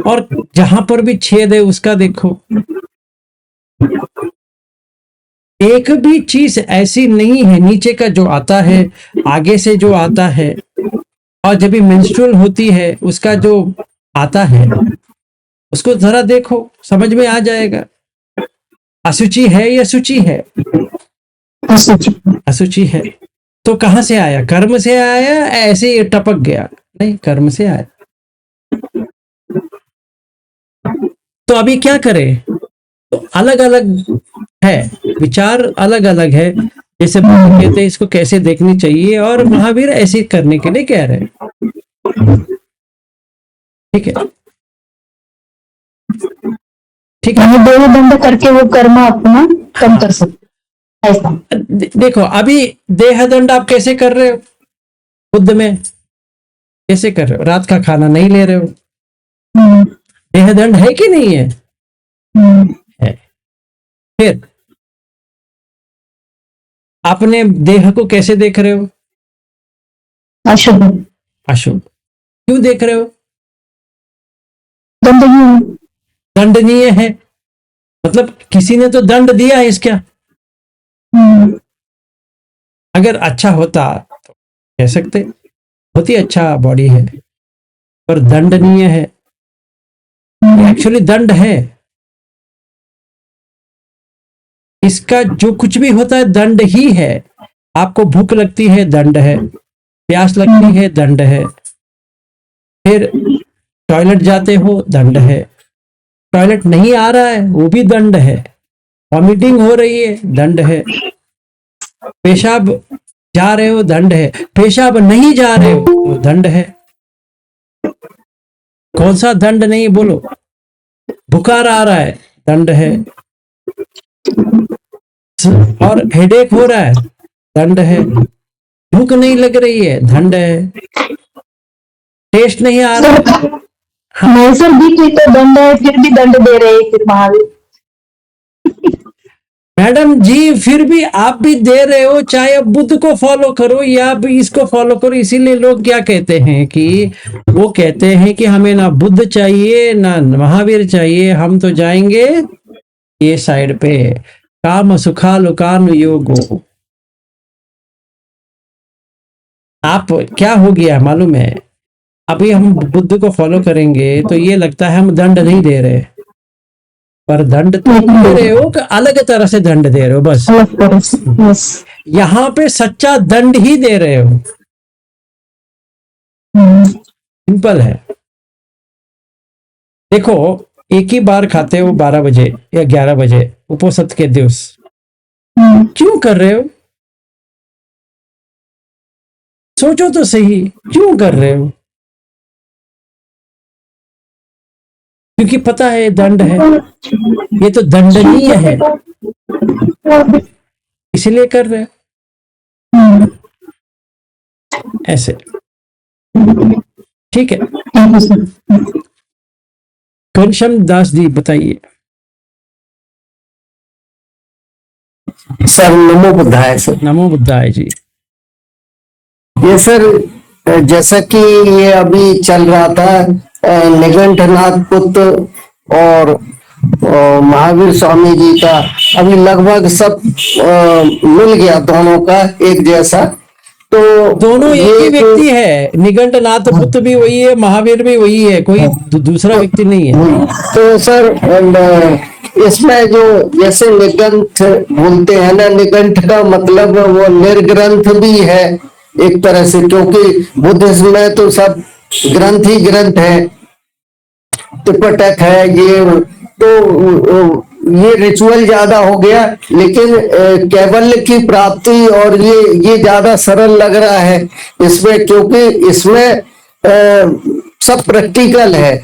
और जहां पर भी छेद है उसका देखो। एक भी चीज ऐसी नहीं है, नीचे का जो आता है, आगे से जो आता है, और जब भी मेंस्ट्रुअल होती है उसका जो आता है उसको जरा देखो, समझ में आ जाएगा अशुचि है या शुचि है। अशुचि है तो कहां से आया? कर्म से आया, ऐसे ही टपक गया? नहीं, कर्म से आया। तो अभी क्या करें? तो अलग अलग है, विचार अलग अलग है। जैसे कहते हैं इसको कैसे देखनी चाहिए, और महावीर ऐसे करने के लिए कह रहे हैं। ठीक है, ठीक है। देह बंद करके वो कर्म अपना कम कर सकते। ऐसा। देखो अभी देह दंड आप कैसे कर रहे हो? बुद्ध में कैसे कर रहे हो? रात का खाना नहीं ले रहे हो, हम्म, देह दंड है कि नहीं है? है। फिर अपने देह को कैसे देख रहे हो? अशुभ, अशुभ। क्यों देख रहे हो? गंदगी। दंडनीय है, मतलब किसी ने तो दंड दिया है इसका। हम्म, अगर अच्छा होता तो कह सकते बहुत ही अच्छा बॉडी है, पर दंडनीय है। एक्चुअली दंड है, इसका जो कुछ भी होता है दंड ही है। आपको भूख लगती है, दंड है। प्यास लगती है, दंड है। फिर टॉयलेट जाते हो, दंड है। टॉयलेट नहीं आ रहा है, वो भी दंड है। वॉमिटिंग हो रही है, दंड है। पेशाब जा रहे हो, दंड है। पेशाब नहीं जा रहे हो तो दंड है। कौन सा दंड नहीं बोलो? बुखार आ रहा है, दंड है। और हेडेक हो रहा है, दंड है। भूख नहीं लग रही है, दंड है। टेस्ट नहीं आ रहा है। नैसर्गिक ही तो दंड है, फिर भी दंड दे रहे हैं फिर महावीर। मैडम जी फिर भी आप भी दे रहे हो, चाहे बुद्ध को फॉलो करो या भी इसको फॉलो करो। इसीलिए लोग क्या कहते हैं कि वो कहते हैं कि हमें ना बुद्ध चाहिए ना महावीर चाहिए, हम तो जाएंगे ये साइड पे, काम सुखा लुकान योगो। आप क्या हो गया मालूम है? अभी हम बुद्ध को फॉलो करेंगे तो ये लगता है हम दंड नहीं दे रहे, पर दंड तो दे रहे हो कि अलग तरह से दंड दे रहे हो बस। अलग तरह से, यस। यहां पे सच्चा दंड ही दे रहे हो, सिंपल है। देखो एक ही बार खाते हो 12 बजे या 11 बजे उपोषित के दिवस, क्यों कर रहे हो? सोचो तो सही, क्यों कर रहे हो? क्योंकि पता है दंड है, ये तो दंडनीय है, इसलिए कर रहे हो ऐसे। ठीक है, thank you sir. Ghanshyam Das ji बताइए। सर नमो बुद्धाय सर। नमो बुद्धाय जी। ये सर जैसा कि ये अभी चल रहा था निगंठनाथ पुत्र और महावीर स्वामी जी का, अभी लगभग सब मिल गया दोनों का एक जैसा। तो दोनों एक ही ये व्यक्ति है, निगंठनाथ पुत्र भी वही है, महावीर भी वही है, कोई दूसरा व्यक्ति नहीं है। तो सर इसमें जो जैसे निगंठ बोलते हैं ना, निगंठ का मतलब वो निर्ग्रंथ भी है एक तरह से, क्योंकि बुद्धिज्म में तो सब ग्रंथ ही ग्रंथ है, त्रिपिटक है ये। तो ये रिचुअल ज्यादा हो गया, लेकिन कैवल्य की प्राप्ति और ये ज्यादा सरल लग रहा है इसमें, क्योंकि इसमें सब प्रैक्टिकल है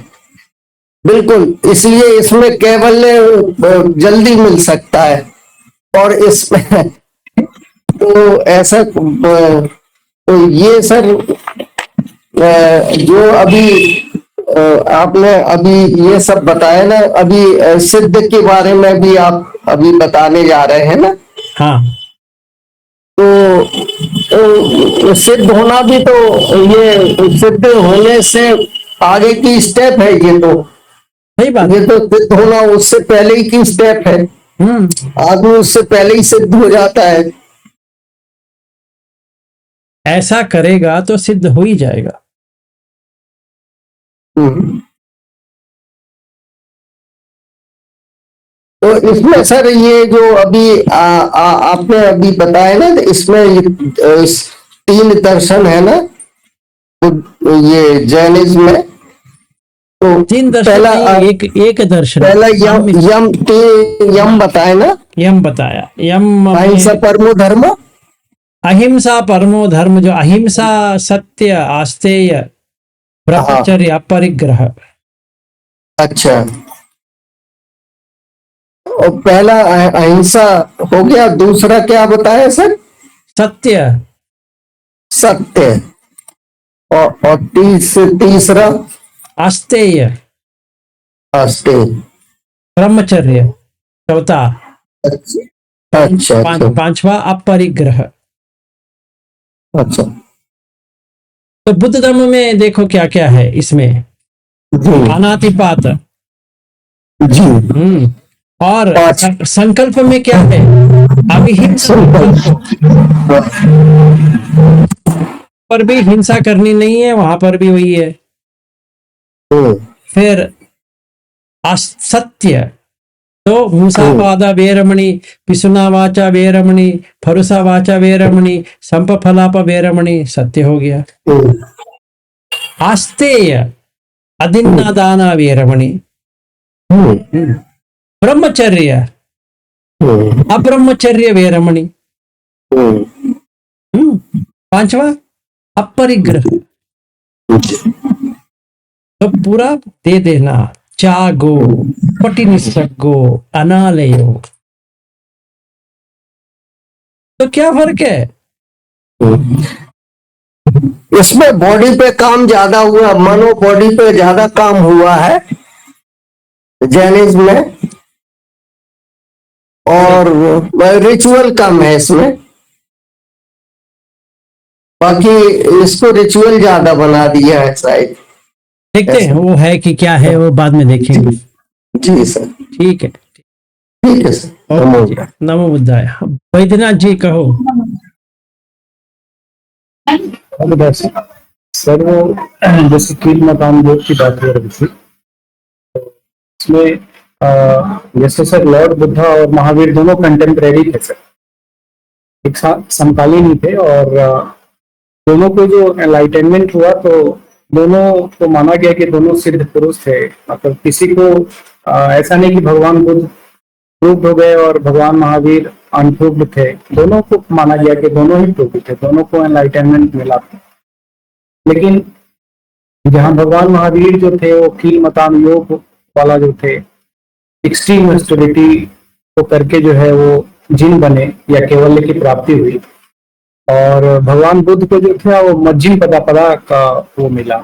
बिल्कुल, इसलिए इसमें कैवल्य जल्दी मिल सकता है। और इसमें तो ऐसा तो ये सर जो अभी आपने अभी ये सब बताया ना, अभी सिद्ध के बारे में भी आप अभी बताने जा रहे हैं ना। हाँ, तो सिद्ध होना भी तो, ये सिद्ध होने से आगे की स्टेप है ये तो। सही बात। ये तो सिद्ध होना उससे पहले ही की स्टेप है, आदमी उससे पहले ही सिद्ध हो जाता है। ऐसा करेगा तो सिद्ध हो ही जाएगा। तो इसमें सर ये जो अभी आपने अभी बताया ना, इसमें तीन दर्शन है ना ये जैनिज्म में। तो तीन दर्शन पहला नहीं, एक दर्शन। पहला यम बताए ना, यम बताया। यम अहिंसा परमो धर्म। अहिंसा परमो धर्म, जो अहिंसा, सत्य, आस्तेय, ब्रह्मचर्य, अपरिग्रह। अच्छा, और पहला अहिंसा हो गया, दूसरा क्या बताया सर? सत्य, सत्य। और तीसरा आस्तेय, अस्तेय। ब्रह्मचर्य, चौथा। अच्छा अच्छा अच्छा पांचवा अपरिग्रह। अच्छा। तो बुद्ध धर्म में देखो क्या क्या है इसमें। जी अनातिपात। जी। और पांच। संकल्प में क्या है? अविहिंसा। पर भी हिंसा करनी नहीं है, वहां पर भी वही है। फिर सत्य, तो मूसावादा वेरमणि, पिसुना वाचा वेरमणि, फरुसा वाचा वेरमणि, संपफलाप वेरमणि, सत्य हो गया। आस्तेय, अदिन्नादाना वेरमणि। ब्रह्मचर्य, अब्रह्मचर्य वेरमणि। पांचवा अपरिग्रह। तो पूरा दे देना, त्यागो, पटिनिसर्गो, अनालयो। तो क्या फर्क है? इसमें बॉडी पे काम ज्यादा हुआ, मनो बॉडी पे ज्यादा काम हुआ है जैनिज्म में, और रिचुअल कम है इसमें। बाकी इसको रिचुअल ज्यादा बना दिया है शायद। देखते हैं वो है कि क्या है, वो बाद में देखेंगे। जी सर। ठीक है, ठीक है सर। ओके जी, नमो बुद्धाय। वैद्यनाथ जी कहो। सर वो जैसे कील मकान योग की बात हो रही थी, इसमें जैसे सर लॉर्ड बुद्धा और महावीर दोनों कंटेम्परेरी थे सर, एक साथ समकालीन ही थे, और दोनों को जो एनलाइटनमेंट हुआ तो दोनों को माना गया कि दोनों सिद्ध पुरुष थे। मतलब किसी को ऐसा नहीं कि भगवान बुद्ध प्रूव्ड हो गए और भगवान महावीर अनप्रूव्ड थे, दोनों को माना गया कि दोनों ही प्रूव्ड थे, दोनों को एनलाइटनमेंट मिला था। लेकिन जहाँ भगवान महावीर जो थे वो कील मकान योग वाला जो थे, एक्सट्रीम ऑस्टेरिटी को करके जो है वो जिन बने या केवल्य की प्राप्ति हुई, और भगवान बुद्ध को जो था वो मज्जिम पदा का वो मिला।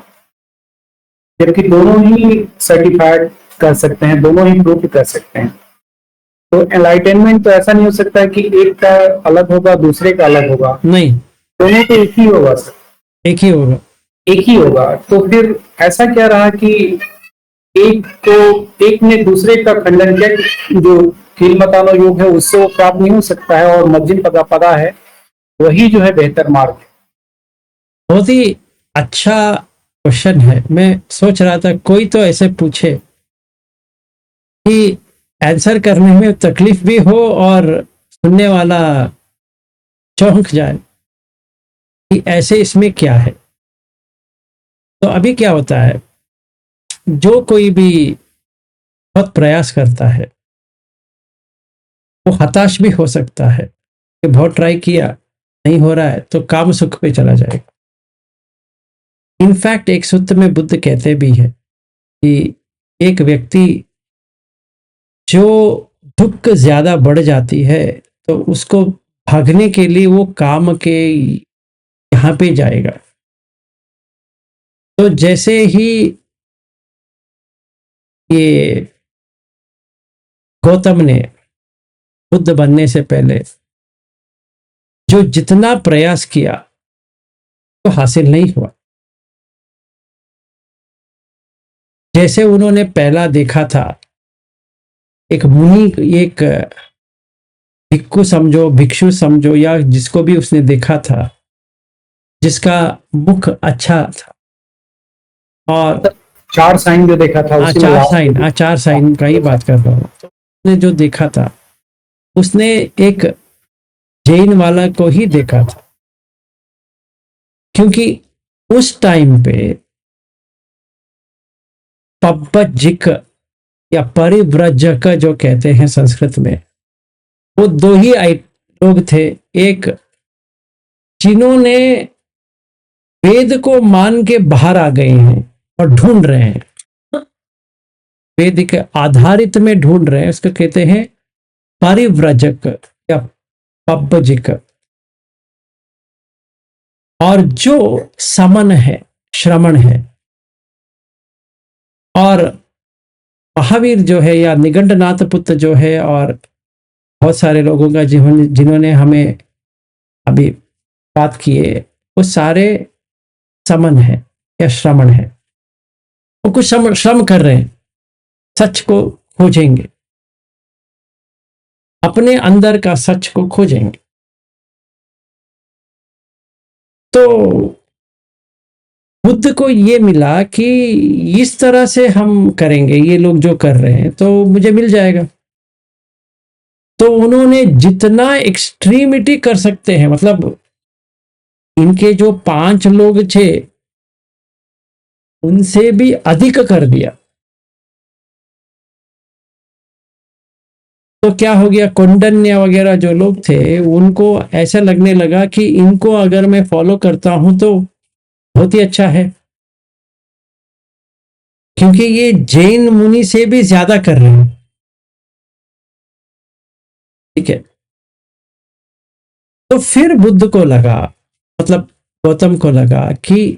जबकि दोनों ही सर्टिफाइड कर सकते हैं, दोनों ही प्रूफ कर सकते हैं। तो एनलाइटनमेंट तो ऐसा नहीं हो सकता कि एक का अलग होगा दूसरे का अलग होगा, नहीं, दोनों तो एक ही होगा सर, एक ही होगा। एक ही होगा। तो फिर ऐसा क्या रहा कि एक ने दूसरे का खंडन किया कि जो कील मकानो योग है उससे वो प्राप्त नहीं हो सकता है, और मज्जिम पदा है वही जो है बेहतर मार्ग है। बहुत ही अच्छा क्वेश्चन है। मैं सोच रहा था कोई तो ऐसे पूछे कि आंसर करने में तकलीफ भी हो और सुनने वाला चौंक जाए कि ऐसे इसमें क्या है। तो अभी क्या होता है, जो कोई भी बहुत प्रयास करता है वो हताश भी हो सकता है कि बहुत ट्राई किया, नहीं हो रहा है, तो काम सुख पे चला जाएगा। इनफैक्ट एक सूत्र में बुद्ध कहते भी है कि एक व्यक्ति जो दुख ज्यादा बढ़ जाती है तो उसको भागने के लिए वो काम के यहाँ पे जाएगा। तो जैसे ही ये गौतम ने बुद्ध बनने से पहले जो जितना प्रयास किया तो हासिल नहीं हुआ। जैसे उन्होंने पहला देखा था एक मुनि, एक भिक्खु समझो, भिक्षु समझो, या जिसको भी उसने देखा था जिसका मुख अच्छा था, और चार साइन जो देखा था उसी में चार साइन का ही बात कर रहा हूँ। तो उसने जो देखा था उसने एक जैन वाला को ही देखा था, क्योंकि उस टाइम पे पब्बजिक या परिव्रजक जो कहते हैं संस्कृत में, वो दो ही लोग थे। एक जिन्होंने वेद को मान के बाहर आ गए हैं और ढूंढ रहे हैं, वेद के आधारित में ढूंढ रहे हैं, उसको कहते हैं परिव्रजक या पब्बजिक, और जो समन है, श्रमण है, और महावीर जो है या निगंडनाथ पुत्र जो है, और बहुत सारे लोगों का जिन्होंने हमें अभी बात किए, वो सारे समन है या श्रमण है। वो कुछ श्रम कर रहे हैं, सच को खोजेंगे, अपने अंदर का सच को खोजेंगे। तो बुद्ध को ये मिला कि इस तरह से हम करेंगे, ये लोग जो कर रहे हैं तो मुझे मिल जाएगा। तो उन्होंने जितना एक्सट्रीमिटी कर सकते हैं, मतलब इनके जो 5 लोग थे उनसे भी अधिक कर दिया। तो क्या हो गया, कौंडिन्य वगैरह जो लोग थे उनको ऐसा लगने लगा कि इनको अगर मैं फॉलो करता हूं तो बहुत ही अच्छा है, क्योंकि ये जैन मुनि से भी ज्यादा कर रहे हैं। ठीक है, तो फिर बुद्ध को लगा, मतलब गौतम को लगा कि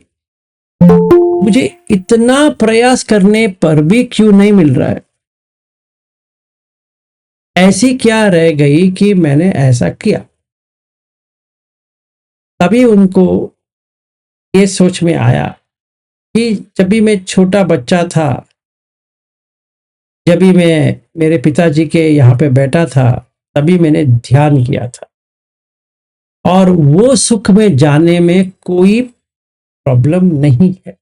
मुझे इतना प्रयास करने पर भी क्यों नहीं मिल रहा है, ऐसी क्या रह गई कि मैंने ऐसा किया। तभी उनको ये सोच में आया कि जब भी मैं छोटा बच्चा था, जब भी मैं मेरे पिताजी के यहाँ पे बैठा था, तभी मैंने ध्यान किया था, और वो सुख में जाने में कोई प्रॉब्लम नहीं है।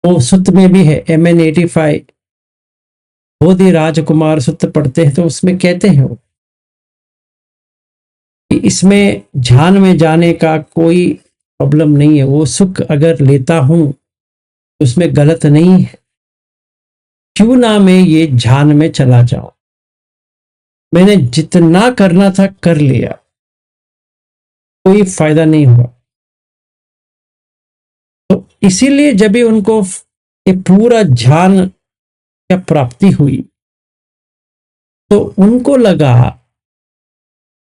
वो सुत्त में भी है, MN85 बोधि राजकुमार सुत्त पढ़ते हैं तो उसमें कहते हैं वो कि इसमें ध्यान में जाने का कोई प्रॉब्लम नहीं है। वो सुख अगर लेता हूं तो उसमें गलत नहीं है, क्यों ना मैं ये ध्यान में चला जाऊं। मैंने जितना करना था कर लिया, कोई फायदा नहीं हुआ। तो इसीलिए जब भी उनको ये पूरा ध्यान क्या प्राप्ति हुई तो उनको लगा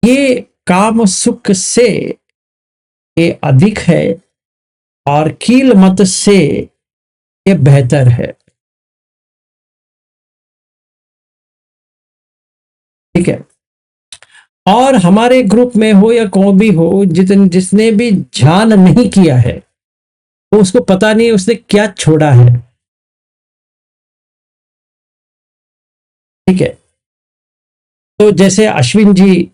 ये काम सुख से ये अधिक है और कील मत से ये बेहतर है। ठीक है, और हमारे ग्रुप में हो या कोई भी हो, जिसने भी ध्यान नहीं किया है तो उसको पता नहीं उसने क्या छोड़ा है। ठीक है, तो जैसे अश्विन जी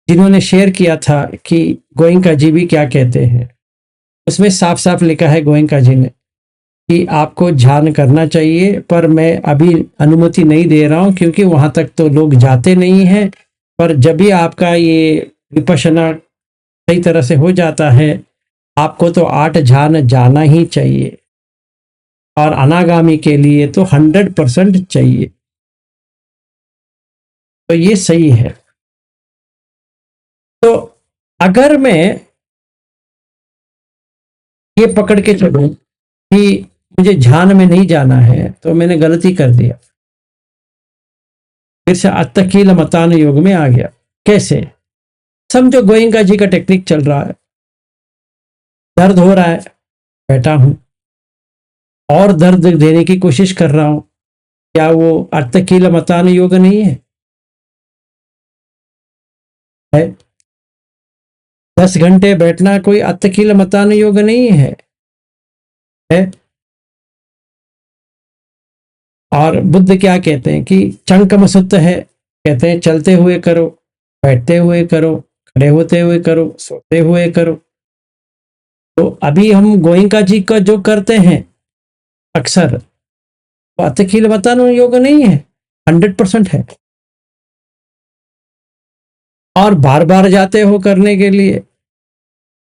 जिन्होंने शेयर किया था कि गोयंका जी भी क्या कहते हैं, उसमें साफ साफ लिखा है गोयंका जी ने कि आपको ध्यान करना चाहिए, पर मैं अभी अनुमति नहीं दे रहा हूं क्योंकि वहां तक तो लोग जाते नहीं हैं। पर जब भी आपका ये विपश्यना सही तरह से हो जाता है, आपको तो 8 ध्यान जाना ही चाहिए, और अनागामी के लिए तो 100% चाहिए। तो ये सही है। तो अगर मैं ये पकड़ के चलूं कि मुझे ध्यान में नहीं जाना है तो मैंने गलती कर दिया, फिर से अत्तकील मतान योग में आ गया। कैसे? समझो गोयंका जी का टेक्निक चल रहा है, दर्द हो रहा है, बैठा हूं और दर्द देने की कोशिश कर रहा हूं, क्या वो अत्तकील मतान योग नहीं है? 10 घंटे बैठना कोई अत्तकील मतान योग नहीं है? और बुद्ध क्या कहते हैं कि चंकम सुत्त है, कहते हैं चलते हुए करो, बैठते हुए करो, खड़े होते हुए करो, सोते हुए करो। तो अभी हम गोयंका जी का जो करते हैं अक्सर, तो अत्तकील मतान योग नहीं है, 100% है। और बार बार जाते हो करने के लिए,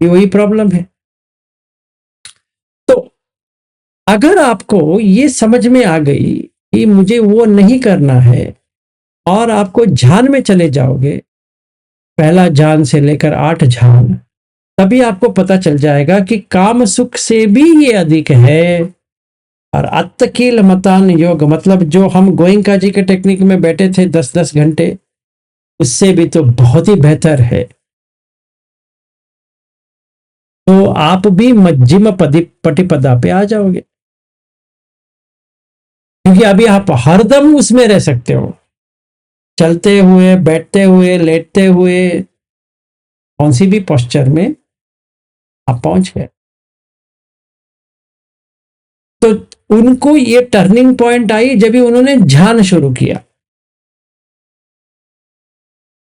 ये वही प्रॉब्लम है। तो अगर आपको ये समझ में आ गई कि मुझे वो नहीं करना है, और आपको ध्यान में चले जाओगे, पहला ध्यान से लेकर 8 ध्यान, तभी आपको पता चल जाएगा कि काम सुख से भी ये अधिक है। और अत्तकील मतान योग मतलब जो हम गोयंका जी के टेक्निक में बैठे थे 10-10 घंटे, उससे भी तो बहुत ही बेहतर है। तो आप भी मध्यम पटिपदा पे आ जाओगे, क्योंकि अभी आप हरदम उसमें रह सकते हो, चलते हुए, बैठते हुए, लेटते हुए, कौन सी भी पोस्चर में आप पहुंच गए। तो उनको ये टर्निंग पॉइंट आई जब भी उन्होंने ध्यान शुरू किया।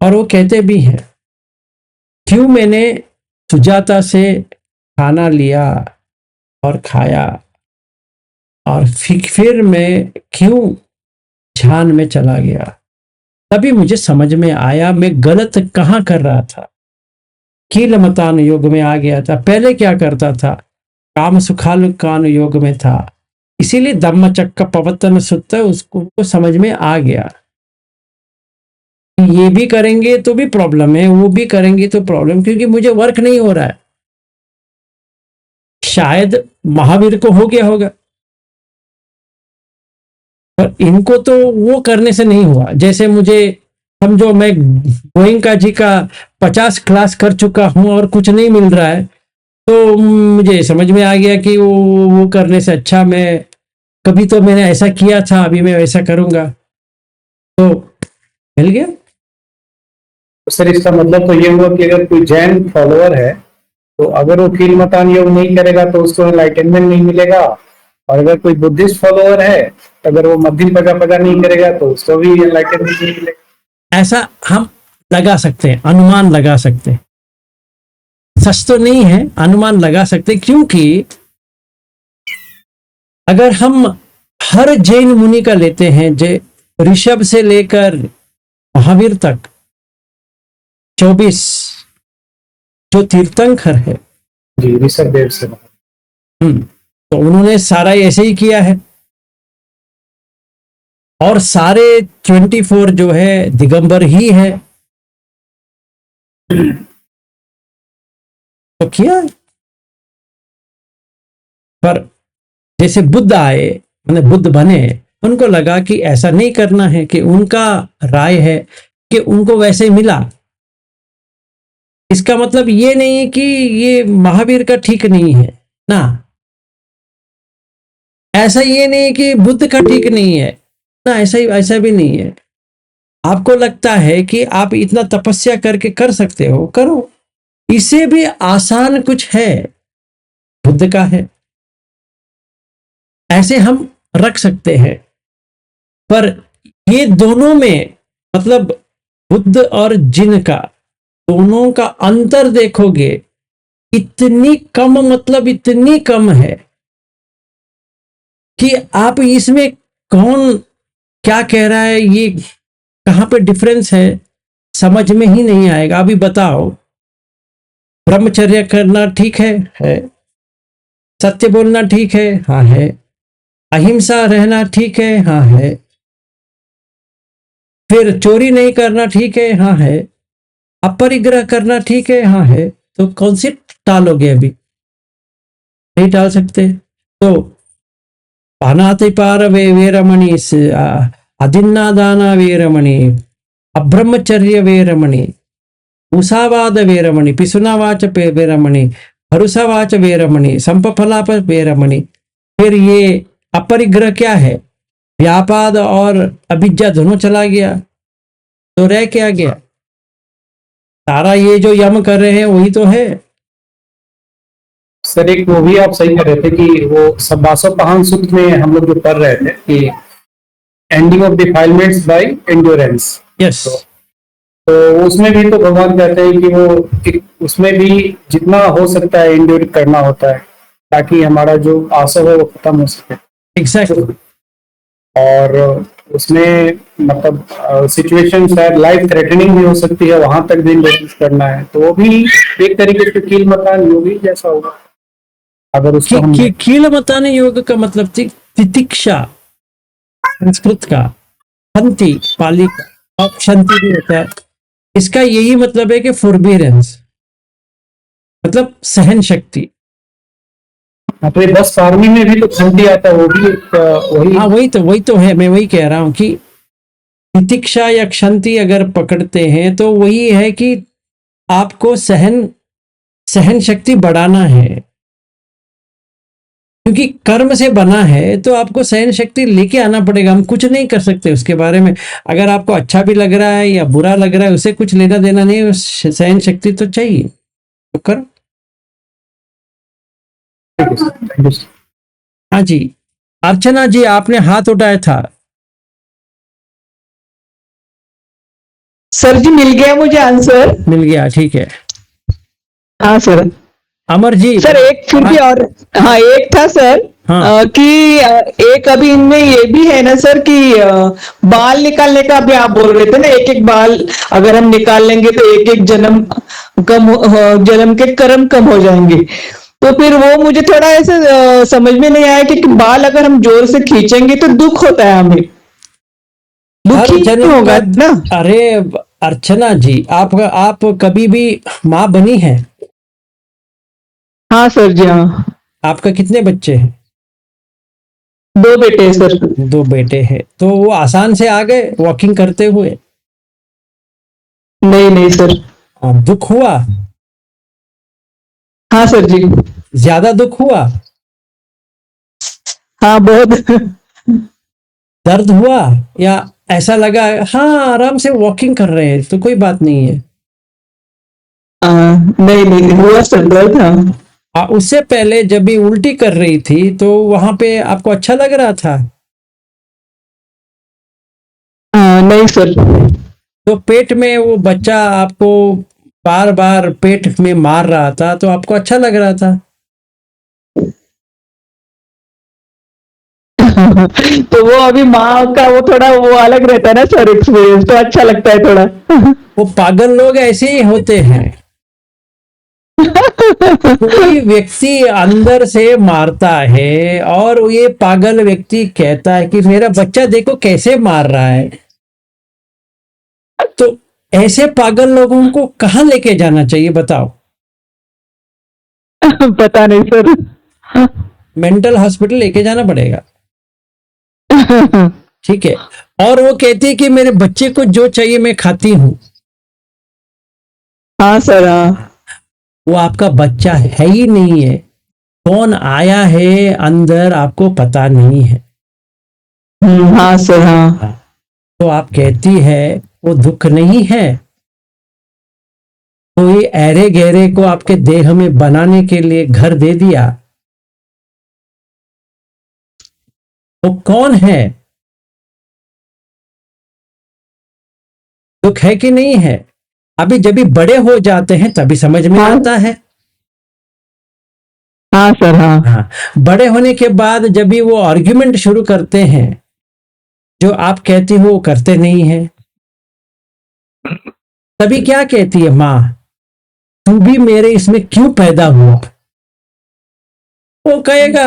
और वो कहते भी हैं, क्यों मैंने सुजाता से खाना लिया और खाया, और फिर मैं क्यों ध्यान में चला गया, तभी मुझे समझ में आया मैं गलत कहाँ कर रहा था। कीलमतान योग में आ गया था, पहले क्या करता था, काम सुखालुकान योग में था, इसीलिए धम्मचक्र पवतन सुत्त उसको समझ में आ गया। ये भी करेंगे तो भी प्रॉब्लम है, वो भी करेंगे तो प्रॉब्लम, क्योंकि मुझे वर्क नहीं हो रहा है। शायद महावीर को हो गया होगा, पर इनको तो वो करने से नहीं हुआ। जैसे मुझे समझो मैं गोयंका जी का 50 क्लास कर चुका हूं और कुछ नहीं मिल रहा है, तो मुझे समझ में आ गया कि वो करने से अच्छा मैं कभी तो मैंने ऐसा किया था, अभी मैं वैसा करूंगा, तो मिल गया। सर इसका मतलब तो ये हुआ कि अगर कोई जैन फॉलोअर है तो अगर वो कीलमतान योग नहीं करेगा तो उसको एनलाइटनमेंट नहीं मिलेगा, और अगर कोई बुद्धिस्ट फॉलोअर है अगर वो मध्यम पगा नहीं करेगा तो उसको भी एनलाइटनमेंट नहीं मिलेगा। ऐसा हम लगा सकते हैं, अनुमान लगा सकते हैं, सच तो नहीं है, अनुमान लगा सकते हैं। क्योंकि अगर हम हर जैन मुनि का लेते हैं, ऋषभ से लेकर महावीर तक 24 जो तीर्थंकर है, जी ऋषभ देव से। तो उन्होंने सारा ऐसे ही किया है, और सारे 24 जो है दिगंबर ही है, तो किया है। पर जैसे बुद्ध आए, मतलब बुद्ध बने, उनको लगा कि ऐसा नहीं करना है, कि उनका राय है कि उनको वैसे ही मिला। इसका मतलब ये नहीं है कि ये महावीर का ठीक नहीं है ना, ऐसा ये नहीं कि बुद्ध का ठीक नहीं है ना, ऐसा भी नहीं है। आपको लगता है कि आप इतना तपस्या करके कर सकते हो, करो। इससे भी आसान कुछ है, बुद्ध का है, ऐसे हम रख सकते हैं। पर ये दोनों में मतलब बुद्ध और जिन का, दोनों का अंतर देखोगे, इतनी कम, मतलब इतनी कम है कि आप इसमें कौन क्या कह रहा है, ये कहां पे डिफरेंस है, समझ में ही नहीं आएगा। अभी बताओ, ब्रह्मचर्य करना ठीक है, सत्य बोलना ठीक है, हाँ है, अहिंसा रहना ठीक है, हाँ है, फिर चोरी नहीं करना ठीक है, हाँ है, अपरिग्रह करना ठीक है, हाँ है, तो कौन सी टालोगे? अभी नहीं टाल सकते। तो पानातिपार वेरमणि, अदिन्नादाना वेरमणि, अब्रह्मचर्य वेरमणि, मुसावाद वेरमणि, पिसुनावाच वेरमणि, भरुसावाच वेरमणि, संपफलाप वेरमणि। फिर ये अपरिग्रह क्या है? व्यापाद और अभिज्ञा दोनों चला गया, तो रह क्या गया? सारा ये जो यम कर रहे हैं वही तो है। सर एक वो भी आप सही कर रहे थे कि वो सब्बासोपहान सूत्र में हम लोग जो पढ़ रहे थे कि ending of defilements by endurance. Yes, तो उसमें भी तो भगवान कहते हैं कि वो उसमें भी जितना हो सकता है एंड्योर करना होता है ताकि हमारा जो आसव है वो खत्म हो सके। एग्जैक्टली। और उसमें मतलब सिचुएशन शायद लाइफ थ्रेटनिंग भी हो सकती है, वहां तक भी एंड्योरेंस करना है, तो वो भी एक तरीके से कीलमतान योगी जैसा होगा अगर उसको हम कीलमतान योग का मतलब तितिक्षा, संस्कृत का हंति, पाली का और क्षंति भी होता है। इसका यही मतलब है कि फॉरबियरेंस, मतलब सहन शक्ति। तो ये 10 फार्मी में भी तो खंडी आता है, वो भी एक वही। हाँ, वही तो है, मैं वही कह रहा हूं कि तितिक्षा या क्षंति अगर पकड़ते हैं तो वही है कि आपको सहन शक्ति बढ़ाना है, क्योंकि कर्म से बना है तो आपको सहन शक्ति लेके आना पड़ेगा। हम कुछ नहीं कर सकते उसके बारे में। अगर आपको अच्छा भी लग रहा है या बुरा लग रहा है, उसे कुछ लेना देना नहीं, उस सहन शक्ति तो चाहिए, तो करो। Thank you sir. हाँ जी, अर्चना जी आपने हाथ उठाया था। सर जी मिल गया मुझे आंसर। मिल गया, ठीक है। हाँ सर। अमर जी। सर एक फिर भी और, हाँ एक था सर, हाँ। कि एक अभी इनमें ये भी है ना सर कि बाल निकालने का भी आप बोल रहे थे ना, एक एक बाल अगर हम निकाल लेंगे तो एक एक जन्म के कर्म कम हो जाएंगे। तो फिर वो मुझे थोड़ा ऐसे समझ में नहीं आया कि बाल अगर हम जोर से खींचेंगे तो दुख होता है हमें, हर दुखी जन्म होगा का। ना। अरे अर्चना जी, आप कभी भी माँ बनी है? हाँ सर जी, हाँ। आपका कितने बच्चे हैं? 2 बेटे हैं सर। 2 बेटे हैं, तो वो आसान से आ गए वॉकिंग करते हुए? नहीं नहीं सर। दुख हुआ? हाँ सर जी। ज्यादा दुख हुआ? हाँ बहुत। दर्द हुआ? या ऐसा लगा हाँ आराम से वॉकिंग कर रहे हैं तो कोई बात नहीं है? नहीं नहीं हुआ सर, दर्द था। उससे पहले जब भी उल्टी कर रही थी तो वहां पे आपको अच्छा लग रहा था? नहीं सर। तो पेट में वो बच्चा आपको बार बार पेट में मार रहा था तो आपको अच्छा लग रहा था? तो वो अभी माँ का वो थोड़ा वो अलग रहता है ना सर, एक्सपीरियंस तो अच्छा लगता है थोड़ा। वो पागल लोग ऐसे ही होते हैं। कोई व्यक्ति अंदर से मारता है और ये पागल व्यक्ति कहता है कि मेरा बच्चा देखो कैसे मार रहा है। तो ऐसे पागल लोगों को कहाँ लेके जाना चाहिए बताओ? पता नहीं सर। मेंटल हॉस्पिटल लेके जाना पड़ेगा, ठीक है। और वो कहती है कि मेरे बच्चे को जो चाहिए मैं खाती हूं। हाँ सर, हाँ। वो आपका बच्चा है ही नहीं है। कौन आया है अंदर आपको पता नहीं है। हाँ सर, हाँ। तो आप कहती है वो दुख नहीं है। तो ये ऐरे गहरे को आपके देह में बनाने के लिए घर दे दिया। वो कौन है? दुख है कि नहीं है? अभी जब भी बड़े हो जाते हैं तभी समझ में हाँ। आता है। हाँ सर, हाँ। हाँ, बड़े होने के बाद जब भी वो आर्ग्यूमेंट शुरू करते हैं, जो आप कहती हो वो करते नहीं है, तभी क्या कहती है माँ, तू भी मेरे इसमें क्यों पैदा हुआ? वो कहेगा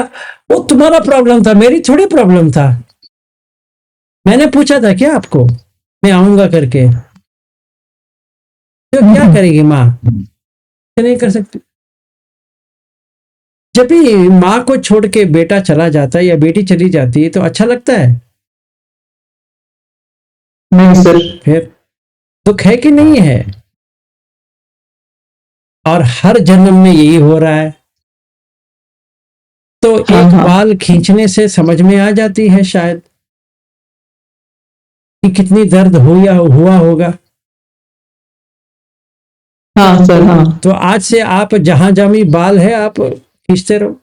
वो तुम्हारा प्रॉब्लम था, मेरी थोड़ी प्रॉब्लम था। मैंने पूछा था क्या आपको मैं आऊंगा करके? तो क्या करेगी माँ? नहीं कर सकती। जब भी माँ को छोड़ के बेटा चला जाता है या बेटी चली जाती है तो अच्छा लगता है? नहीं सर। फिर दुख है कि नहीं है? और हर जन्म में यही हो रहा है। तो हाँ, एक हाँ। बाल खींचने से समझ में आ जाती है शायद कि कितनी दर्द हुआ होगा। हाँ सर, हाँ। तो आज से आप जहां जहां भी बाल है आप खींचते रहो,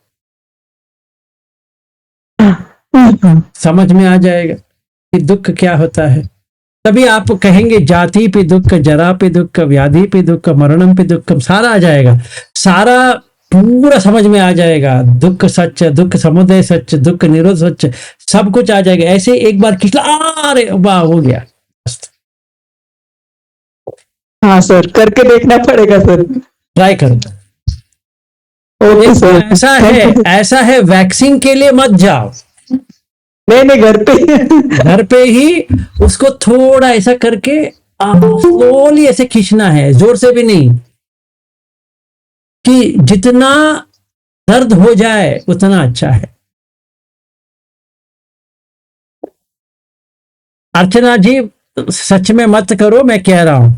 समझ में आ जाएगा कि दुख क्या होता है। तभी आप कहेंगे जाति पे दुख, जरा पे दुख, व्याधि पे दुख, मरणम पे दुख, सारा आ जाएगा। सारा पूरा समझ में आ जाएगा। दुख सच, दुख समुदय सच, दुख निरोध सच, सब कुछ आ जाएगा। ऐसे एक बार खिंचला, अरे वाह हो गया। हाँ सर, करके देखना पड़ेगा सर। ट्राई करो। Okay sir. ऐसा है, ऐसा है, वैक्सीन के लिए मत जाओ। नहीं नहीं, घर पे। घर पे ही उसको थोड़ा ऐसा करके स्लोली ऐसे खींचना है, जोर से भी नहीं, कि जितना दर्द हो जाए उतना अच्छा है। अर्चना जी सच में मत करो, मैं कह रहा हूं।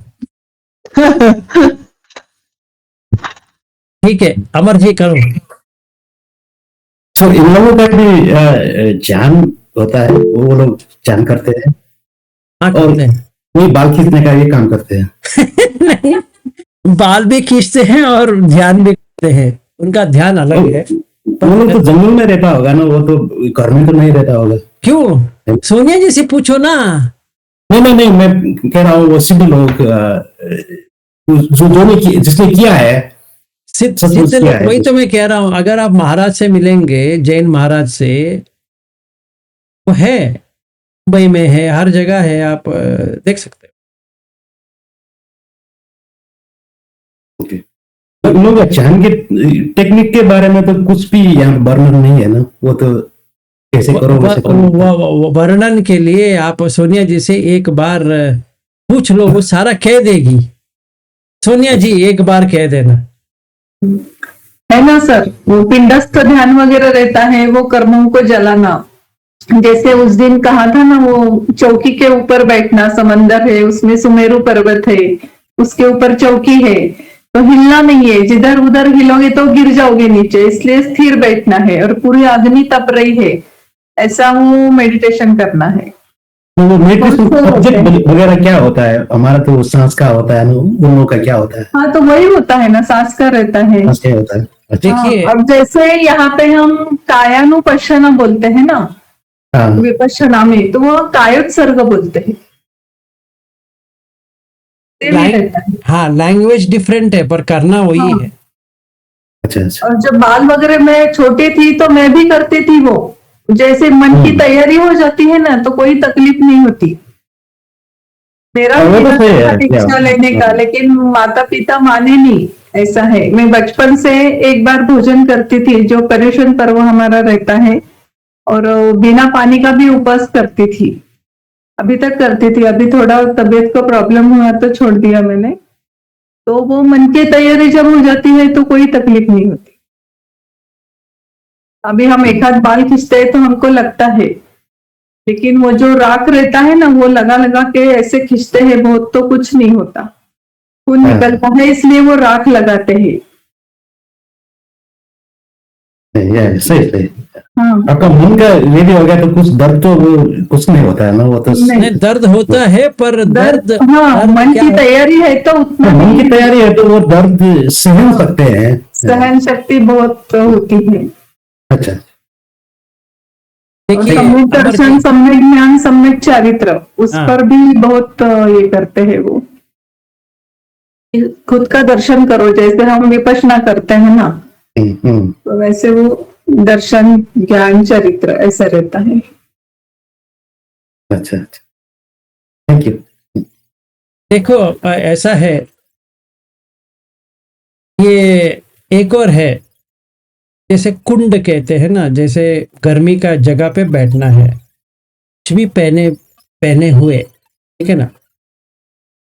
ठीक है, अमर जी करो। तो इन लोगों का भी ध्यान होता है, वो लोग ध्यान करते हैं हाँ और करते हैं। ये बाल खींचने का ये काम करते हैं। नहीं, बाल भी खींचते हैं और ध्यान भी करते हैं, उनका ध्यान अलग है। वो लोग तो जंगल में रहता होगा ना, वो तो घर में तो नहीं रहता होगा। क्यों? सोनिया जी से पूछो ना। नहीं, मैं कह रहा हूँ वो सिद्ध लोग जिसने किया है, सचमुच सिद्ध किया लोग, है। वही तो मैं कह रहा हूं। अगर आप महाराज से मिलेंगे, जैन महाराज से, वो है, मुंबई में है, हर जगह है, आप देख सकते तो इन लोग ध्यान के टेक्निक के बारे में तो कुछ भी यहाँ वर्णन नहीं है ना, वो तो कैसे करो वैसे करो। हो। वर्णन के लिए आप सोनिया जी से एक बार पूछ लो, वो सारा कह देगी। सोनिया जी एक बार कह देना। है ना सर, वो पिंडस्थ ध्यान वगैरह रहता है, वो कर्मों को जलाना। जैसे उस दिन कहा था ना, वो चौकी के ऊपर बैठना, समंदर है उसमें, सुमेरु पर्वत है, उसके ऊपर चौकी है, तो हिलना नहीं है, जिधर उधर हिलोगे तो गिर जाओगे नीचे, इसलिए स्थिर बैठना है, और पूरी अग्नि तप रही है, ऐसा वो मेडिटेशन करना है। तो वो मेडिटेशन कौन सा होता है? सब्जेक्ट वगैरह क्या होता है? हमारा तो सांस का होता है ना, उन लोगों का क्या होता है? हाँ, तो वही होता है ना, सांस का रहता है। सांस क्या होता है? अच्छा। देखिए, अब जैसे यहाँ पे हम कायानुपश्यना बोलते हैं ना, हाँ विपश्यना में, तो वो कायोत्सर्ग बोलते हैं। ये भी रहता है। हाँ, लैंग्वेज डिफरेंट है पर करना वही हाँ। है। अच्छा। और जब बाल वगैरह मैं छोटी थी तो मैं भी करती थी वो। जैसे मन की तैयारी हो जाती है ना, तो कोई तकलीफ नहीं होती। मेरा हाँ, वो तो भी सही है, था दीक्षा क्या- लेने का, लेकिन माता पिता माने नहीं। ऐसा है, मैं बचपन से एक बार भोजन करती थी, जो पर्युषण पर्व हमारा रहता है, और बिना पानी का भी उपवास करती थी, अभी तक करती थी। अभी थोड़ा तबीयत का प्रॉब्लम हुआ तो छोड़ दिया मैंने। तो वो मन की तैयारी जब हो जाती है तो कोई तकलीफ नहीं होती। अभी हम एक हाथ बाल खींचते हैं तो हमको लगता है, लेकिन वो जो राख रहता है ना, वो लगा लगा के ऐसे खींचते हैं बहुत, तो कुछ नहीं होता, खून हाँ। निकलता है, इसलिए वो राख लगाते हैं। ये सही। हाँ, आपका मन का रेडी हो गया तो कुछ दर्द तो वो कुछ नहीं होता है ना, वो तो नहीं। नहीं, दर्द होता है पर दर्द, हाँ, दर्द मन क्या की है? तैयारी है तो उतना मन की तैयारी है तो वो दर्द सहन सकते हैं। सहन शक्ति बहुत होती है। अच्छा। देखिए, सम्यक अमर दर्शन, जी, सम्यक ज्ञान, सम्यक चारित्र, उस हाँ। पर भी बहुत ये करते हैं वो। खुद का दर्शन करो, जैसे हम विपश्यना करते हैं ना, तो वैसे वो दर्शन, ज्ञान, चरित्र ऐसा रहता है। अच्छा। Thank you. देखो, ऐसा है, ये एक और है, जैसे कुंड कहते हैं ना, जैसे गर्मी का जगह पे बैठना है, कुछ भी पहने पहने हुए, ठीक है ना,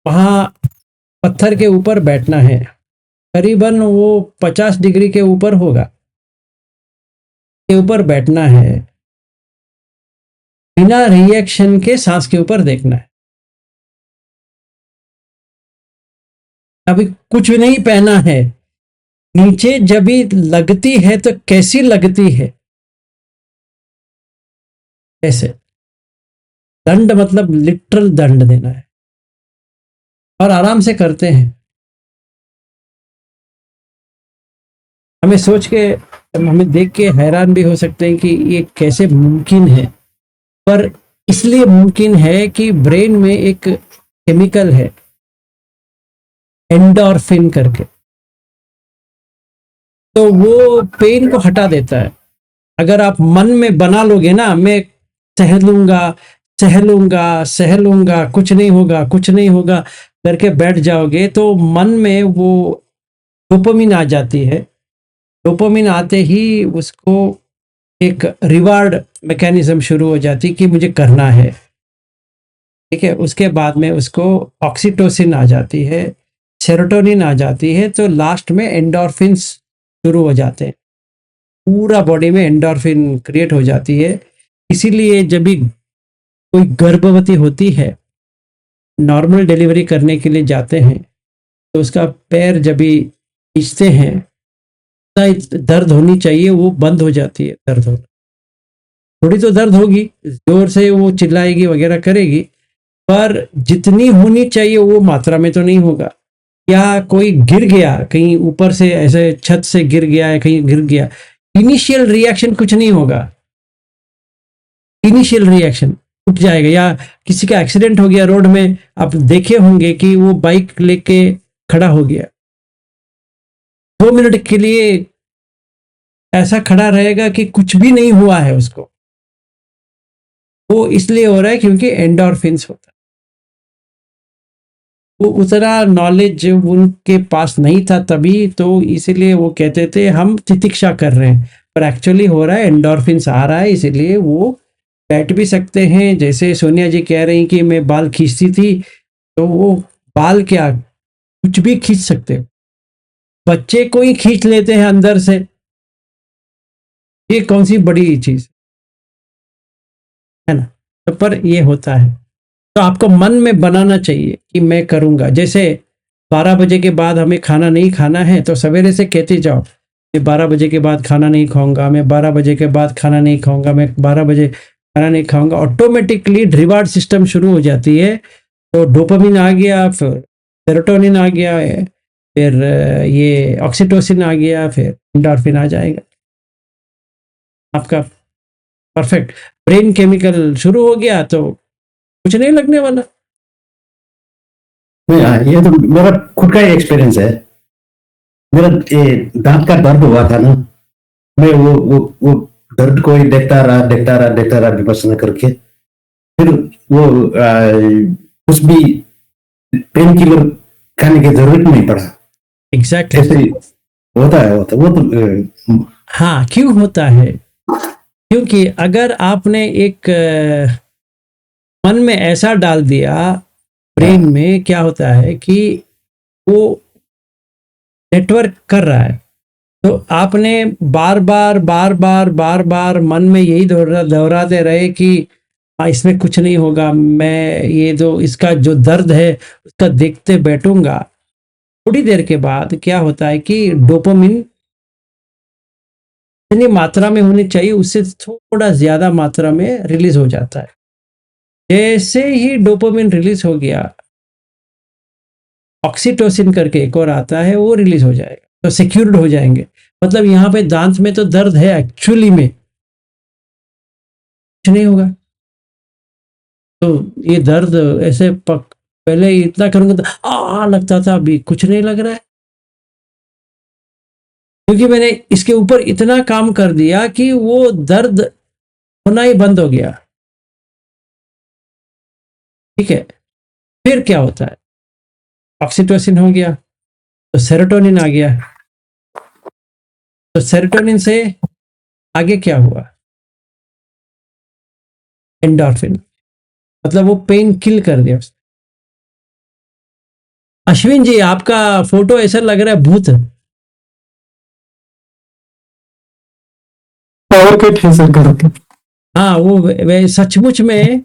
वहां पत्थर के ऊपर बैठना है, करीबन वो 50 डिग्री के ऊपर होगा, के ऊपर बैठना है, बिना रिएक्शन के सांस के ऊपर देखना है। अभी कुछ नहीं पहना है, नीचे जब भी लगती है तो कैसी लगती है, ऐसे दंड, मतलब लिटरल दंड देना है, और आराम से करते हैं। हमें सोच के, हमें देख के हैरान भी हो सकते हैं कि ये कैसे मुमकिन है, पर इसलिए मुमकिन है कि ब्रेन में एक केमिकल है एंडोर्फिन करके, तो वो पेन को हटा देता है। अगर आप मन में बना लोगे ना, मैं सह लूंगा, सह लूंगा, सह लूंगा, कुछ नहीं होगा, कुछ नहीं होगा करके बैठ जाओगे, तो मन में वो डोपामिन आ जाती है। डोपामिन आते ही उसको एक रिवार्ड मैकेनिज्म शुरू हो जाती कि मुझे करना है, ठीक है। उसके बाद में उसको ऑक्सीटोसिन आ जाती है, सेरोटोनिन आ जाती है, तो लास्ट में एंडोर्फिन्स शुरू हो जाते हैं, पूरा बॉडी में एंडोर्फिन क्रिएट हो जाती है। इसीलिए जब भी कोई गर्भवती होती है नॉर्मल डिलीवरी करने के लिए जाते हैं तो उसका पैर जब भी खींचते हैं इतना दर्द होनी चाहिए, वो बंद हो जाती है दर्द होना। थोड़ी तो दर्द होगी, जोर से वो चिल्लाएगी वगैरह करेगी, पर जितनी होनी चाहिए वो मात्रा में तो नहीं होगा। या कोई गिर गया कहीं ऊपर से, ऐसे छत से गिर गया है, कहीं गिर गया, इनिशियल रिएक्शन कुछ नहीं होगा, इनिशियल रिएक्शन उठ जाएगा। या किसी का एक्सीडेंट हो गया रोड में, आप देखे होंगे कि वो बाइक लेके खड़ा हो गया, 2 मिनट के लिए ऐसा खड़ा रहेगा कि कुछ भी नहीं हुआ है उसको। वो इसलिए हो रहा है क्योंकि एंडोर्फिन्स होता है। वो उतना नॉलेज उनके पास नहीं था तभी, तो इसीलिए वो कहते थे हम तितिक्षा कर रहे हैं, पर एक्चुअली हो रहा है एंडोर्फिन्स आ रहा है, इसीलिए वो बैठ भी सकते हैं। जैसे सोनिया जी कह रही कि मैं बाल खींचती थी, तो वो बाल क्या कुछ भी खींच सकते हो, बच्चे को ही खींच लेते हैं अंदर से, ये कौन सी बड़ी चीज है ना। तो पर ये होता है, तो आपको मन में बनाना चाहिए कि मैं करूंगा। जैसे 12 बजे के बाद हमें खाना नहीं खाना है, तो सवेरे से कहते जाओ मैं 12 बजे के बाद खाना नहीं खाऊंगा, मैं 12 बजे के बाद खाना नहीं खाऊंगा, मैं 12 बजे खाना नहीं खाऊंगा। ऑटोमेटिकली रिवार्ड सिस्टम शुरू हो जाती है, तो डोपामिन आ गया, फिर सेरोटोनिन आ गया, फिर ये ऑक्सीटोसिन आ गया, फिर एंडोर्फिन आ जाएगा। आपका परफेक्ट ब्रेन केमिकल शुरू हो गया, तो कुछ नहीं लगने वाला। नहीं, हाँ, ये तो मेरा खुद का एक्सपीरियंस है। मेरा दांत का दर्द हुआ था ना, मैं वो दर्द को ही देखता रहा विपස්සना करके। फिर वो कुछ भी पेन किलर खाने की जरूरत नहीं पड़ा। एग्जैक्टली ऐसे होता है वो तो हाँ, क्यों होता है? क्योंकि अगर आपने एक मन में ऐसा डाल दिया, ब्रेन में क्या होता है कि वो नेटवर्क कर रहा है, तो आपने बार बार मन में यही दोहराते रहे कि इसमें कुछ नहीं होगा, मैं ये जो इसका जो दर्द है उसका देखते बैठूंगा। थोड़ी देर के बाद क्या होता है कि डोपामिन जितनी मात्रा में होनी चाहिए उससे थोड़ा ज्यादा मात्रा में रिलीज हो जाता है। जैसे ही डोपामिन रिलीज हो गया, ऑक्सीटोसिन करके एक और आता है, वो रिलीज हो जाएगा, तो सिक्योर्ड हो जाएंगे। मतलब यहाँ पे दांत में तो दर्द है, एक्चुअली में कुछ नहीं होगा। तो ये दर्द ऐसे पहले इतना करूंगा तो लगता था, अभी कुछ नहीं लग रहा है, क्योंकि मैंने इसके ऊपर इतना काम कर दिया कि वो दर्द होना ही बंद हो गया। ठीक है, फिर क्या होता है, ऑक्सीटोसिन हो गया, तो सेरोटोनिन आ गया, तो सेरोटोनिन से आगे क्या हुआ, एंडोर्फिन, मतलब वो पेन किल कर दिया उसने। अश्विन जी, आपका फोटो ऐसा लग रहा है भूत। पावर कट है सर घर के। हाँ, वो सचमुच में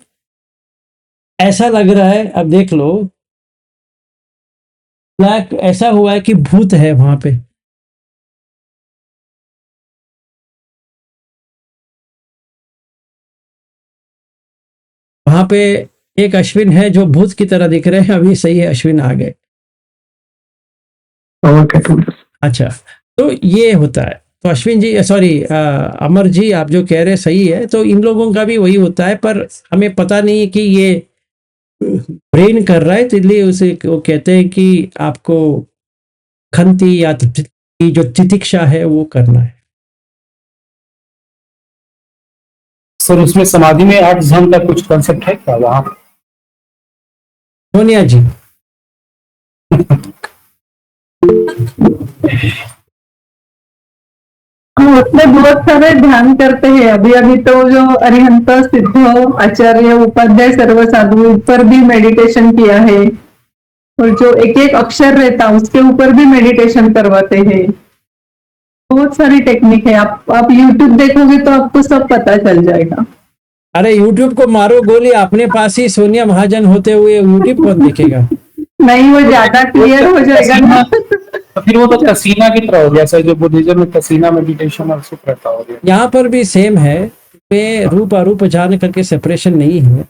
ऐसा लग रहा है। अब देख लो, ब्लैक ऐसा हुआ है कि भूत है वहां पे। वहां पे एक अश्विन है जो भूत की तरह दिख रहे हैं, अभी सही है, अश्विन आ गए। पावर कट हो गया। अच्छा, तो ये होता है। तो अश्विन जी, सॉरी अमर जी, आप जो कह रहे हैं सही है। तो इन लोगों का भी वही होता है, पर हमें पता नहीं है कि ये ब्रेन कर रहा है, तो इसलिए उसे वो कहते हैं कि आपको खंती या जो तितिक्षा है वो करना है। सर उसमें समाधि में 8 ध्यान का कुछ कॉन्सेप्ट है क्या वहां? सोनिया जी, हम उसमें बहुत सारे ध्यान करते हैं। अभी अभी तो जो अरिहंत सिद्ध आचार्य उपाध्याय सर्व साधु पर भी मेडिटेशन किया है, और जो एक एक अक्षर रहता उसके ऊपर भी मेडिटेशन करवाते हैं। बहुत सारी टेक्निक है, आप YouTube देखोगे तो आपको सब पता चल जाएगा। अरे यूट्यूब को मारो गोली, अपने पास ही सोनिया महाजन होते हुए यूट्यूब कौन देखेगा? नहीं, वो ज्यादा क्लियर हो जाएगा ना। तो फिर वो तो कसीना की तरह हो गया, जैसे जो बुद्धिज्म में कसीना मेडिटेशन और सुख रहता हो गया। यहाँ पर भी सेम है, में रूप अरूप जान करके सेपरेशन नहीं है,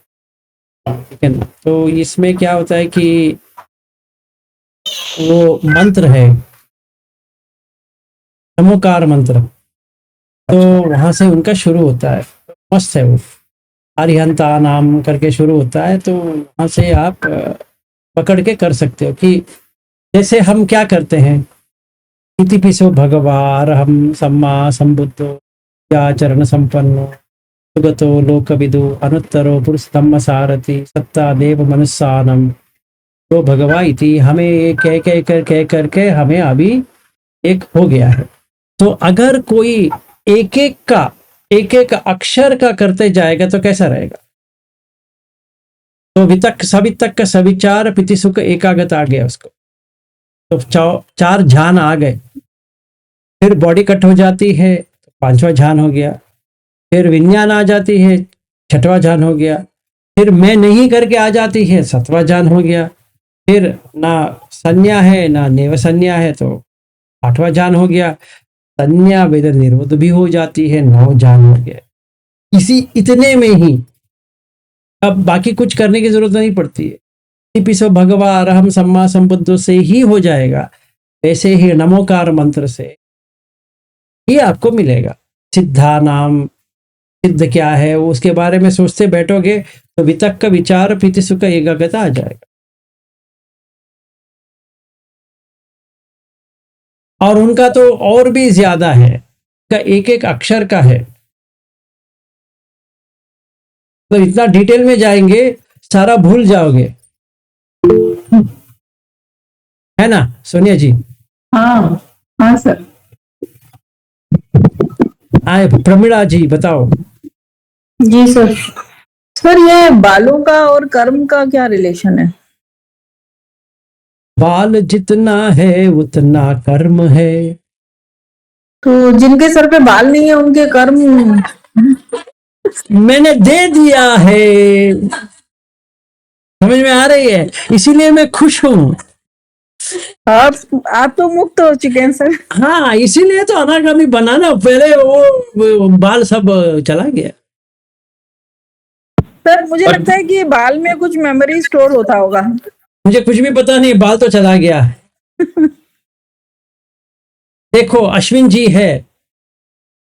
ठीक है ना। तो इसमें क्या होता है कि वो मंत्र है, नमोकार मंत्र, तो वहां से उनका शुरू होता है, मस्त है वो, अरिहंता नाम करके शुरू होता है। तो वहां से आप पकड़ के कर सकते हो कि जैसे हम क्या करते हैं, इति पिसो भगवा अरहम सम्मा संबुद्धो या चरण संपन्नो सुगतो लोकविदु अनुत्तरो पुरुषोत्तम सारथि सत्ता देव मनुष्यानम, तो भगवा इति हमें ये कह करके हमें अभी एक हो गया है। तो अगर कोई एक एक अक्षर का करते जाएगा तो कैसा रहेगा? तो वितक सवितक सविचार पिति सुख एकागत आ गया उसको, तो चार ध्यान आ गए। फिर बॉडी कट हो जाती है तो पांचवा ध्यान हो गया, फिर विज्ञान आ जाती है, छठवां ध्यान हो गया, फिर मैं नहीं करके आ जाती है, सातवां ध्यान हो गया, फिर ना संज्ञा है ना नेव संज्ञा है तो आठवां ध्यान हो गया, संज्ञा वेद निरोध भी हो जाती है, 9 ध्यान हो गया। इसी इतने में ही अब बाकी कुछ करने की जरूरत नहीं पड़ती है, पिसो भगवा अरहम सम्मा संबुद्धो से ही हो जाएगा। वैसे ही नमोकार मंत्र से ही आपको मिलेगा। सिद्धा नाम, सिद्ध क्या है उसके बारे में सोचते बैठोगे तो वितक का विचार प्रीति सुख एकाग्रता आ जाएगा। और उनका तो और भी ज्यादा है, का एक एक अक्षर का है, तो इतना डिटेल में जाएंगे सारा भूल जाओगे, है ना सोनिया जी? हाँ हाँ सर। आए प्रमीला जी बताओ। जी सर। सर ये बालों का और कर्म का क्या रिलेशन है? बाल जितना है उतना कर्म है। तो जिनके सर पे बाल नहीं है उनके कर्म? मैंने दे दिया है, समझ में आ रही है, इसीलिए मैं खुश हूं। आप तो मुक्त हो चुके हैं सर। हाँ, इसीलिए तो अनागामी बनाना, पहले वो बाल सब चला गया। सर मुझे लगता है कि बाल में कुछ मेमोरी स्टोर होता होगा। मुझे कुछ भी पता नहीं, बाल तो चला गया। देखो अश्विन जी है,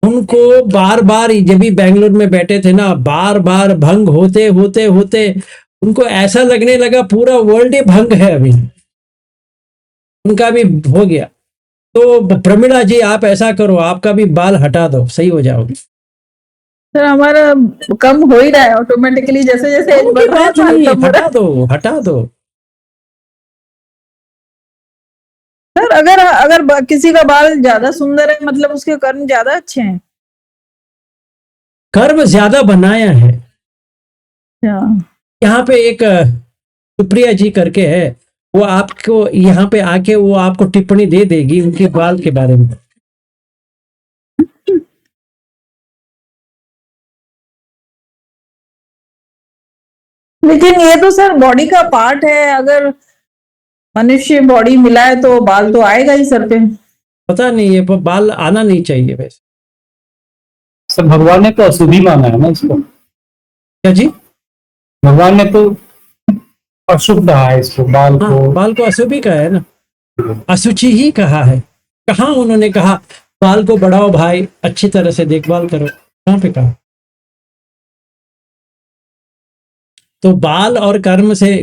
उनको बार बार जब भी बेंगलुरु में बैठे थे ना, बार बार भंग होते होते होते उनको ऐसा लगने लगा पूरा वर्ल्ड ही भंग है, अभी उनका भी हो गया। तो प्रमीला जी आप ऐसा करो, आपका भी बाल हटा दो, सही हो जाओगे। सर हमारा कम हो ही रहा है ऑटोमेटिकली, जैसे जैसे एज बढ़ रहा है बात बाल नहीं, कम हो रहा हटा दो हटा दो। है। सर अगर किसी का बाल ज्यादा सुंदर है मतलब उसके कर्म ज्यादा अच्छे हैं? कर्म ज्यादा बनाया है। अच्छा। यहाँ पे एक सुप्रिया जी करके है, वो आपको यहाँ पे आके वो आपको टिप्पणी दे देगी उनके बाल के बारे में। लेकिन ये तो सर बॉडी का पार्ट है, अगर मनुष्य बॉडी मिला है तो बाल तो आएगा ही सर पे। पता नहीं, ये बाल आना नहीं चाहिए वैसे। सर भगवान ने तो अशुद्धि माना है ना इसको। क्या जी? भगवान ने तो अशुभ कहा है इसको, बाल हाँ, को। बाल को अशुभि का है ना, अशुचि ही कहा है। कहाँ उन्होंने कहा बाल को बढ़ाओ भाई, अच्छी तरह से देखभाल करो, कहाँ पे कहा? तो बाल और कर्म से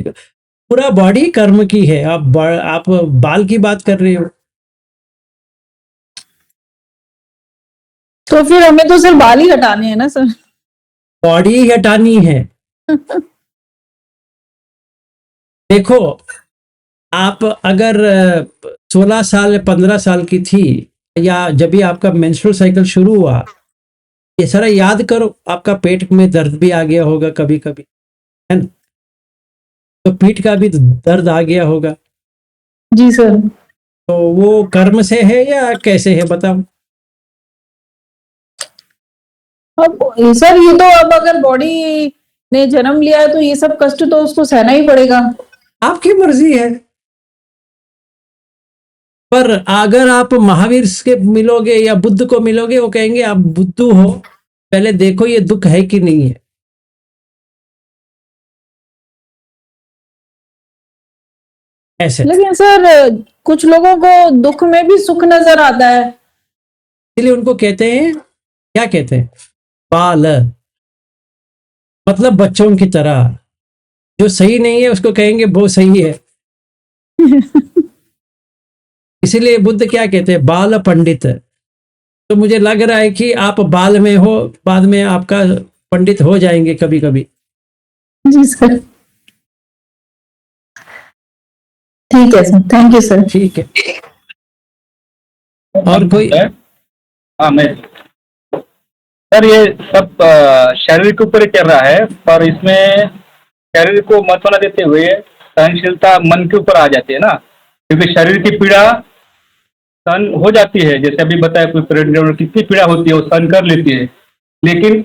पूरा बॉडी कर्म की है। आप बाल की बात कर रहे हो। तो फिर हमें तो सर बाल ही हटाने हैं ना सर। बॉडी ही हटानी है। देखो आप अगर 16 साल 15 साल की थी, या जब भी आपका मेंस्ट्रुअल साइकिल शुरू हुआ, ये सारा याद करो, आपका पेट में दर्द भी आ गया होगा कभी कभी, है ना? तो पीठ का भी दर्द आ गया होगा। जी सर। तो वो कर्म से है या कैसे है बताओ? अब सर ये तो अब अगर बॉडी ने जन्म लिया है तो ये सब कष्ट तो उसको सहना ही पड़ेगा। आपकी मर्जी है। पर अगर आप महावीर के मिलोगे या बुद्ध को मिलोगे, वो कहेंगे आप बुद्धू हो, पहले देखो ये दुख है कि नहीं है। ऐसे लेकिन सर कुछ लोगों को दुख में भी सुख नजर आता है। इसलिए उनको कहते हैं, क्या कहते हैं, बाल, मतलब बच्चों की तरह। जो सही नहीं है उसको कहेंगे वो सही है। इसीलिए बुद्ध क्या कहते हैं, बाल पंडित। तो मुझे लग रहा है कि आप बाल में हो, बाद में आपका पंडित हो जाएंगे कभी कभी। जी सर, ठीक है सर, थैंक यू सर। ठीक है। और कोई? हाँ, मैं सर ये सब शरीर के ऊपर ही चल रहा है, पर इसमें शरीर को महत्व न देते हुए सहनशीलता मन के ऊपर आ जाती है ना, क्योंकि शरीर की पीड़ा सहन हो जाती है। जैसे अभी बताया, कोई प्रेग्नेंट कितनी पीड़ा होती है वो सहन कर लेती है, लेकिन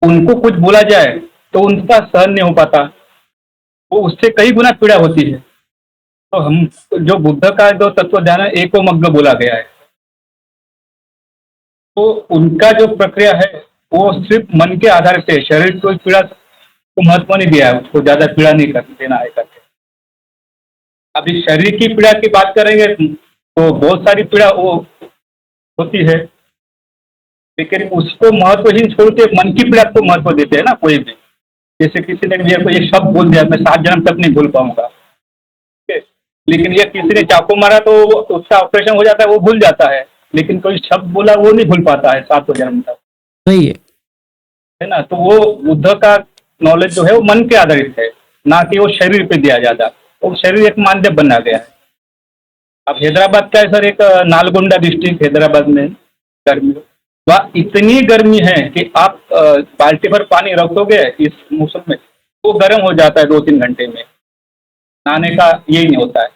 उनको कुछ बोला जाए तो उनका सहन नहीं हो पाता, वो उससे कई गुना पीड़ा होती है। तो हम जो बुद्ध का जो तत्व ध्यान है, एको मग्ग बोला गया है, तो उनका जो प्रक्रिया है वो सिर्फ मन के आधार पे, शरीर को पीड़ा को महत्व नहीं दिया है, उसको ज्यादा पीड़ा नहीं कर देना है करके। अभी शरीर की पीड़ा की बात करेंगे तो बहुत सारी पीड़ा वो होती है, लेकिन उसको महत्वहीन छोड़ के मन की पीड़ा को महत्व देते हैं ना कोई भी। जैसे किसी ने मेरे को ये शब्द बोल दिया, मैं 7 जन्म तक नहीं भूल पाऊंगा, ठीक है? लेकिन ये किसी ने चाकू मारा तो उसका ऑपरेशन हो जाता है, वो भूल जाता है, लेकिन कोई शब्द बोला वो नहीं भूल पाता है 7 जन्म तक, सही है ना। तो वो बुद्ध का नॉलेज जो है वो मन के आधारित है, ना कि वो शरीर पे दिया जाता। वो शरीर एक मानदेय बना गया है। अब हैदराबाद का है सर, एक नालगोंडा डिस्ट्रिक्ट हैदराबाद में, गर्मी, वहाँ इतनी गर्मी है कि आप बाल्टी भर पानी रख दोगे इस मौसम में, वो गर्म हो जाता है 2-3 घंटे में, नहाने का यही नहीं होता है।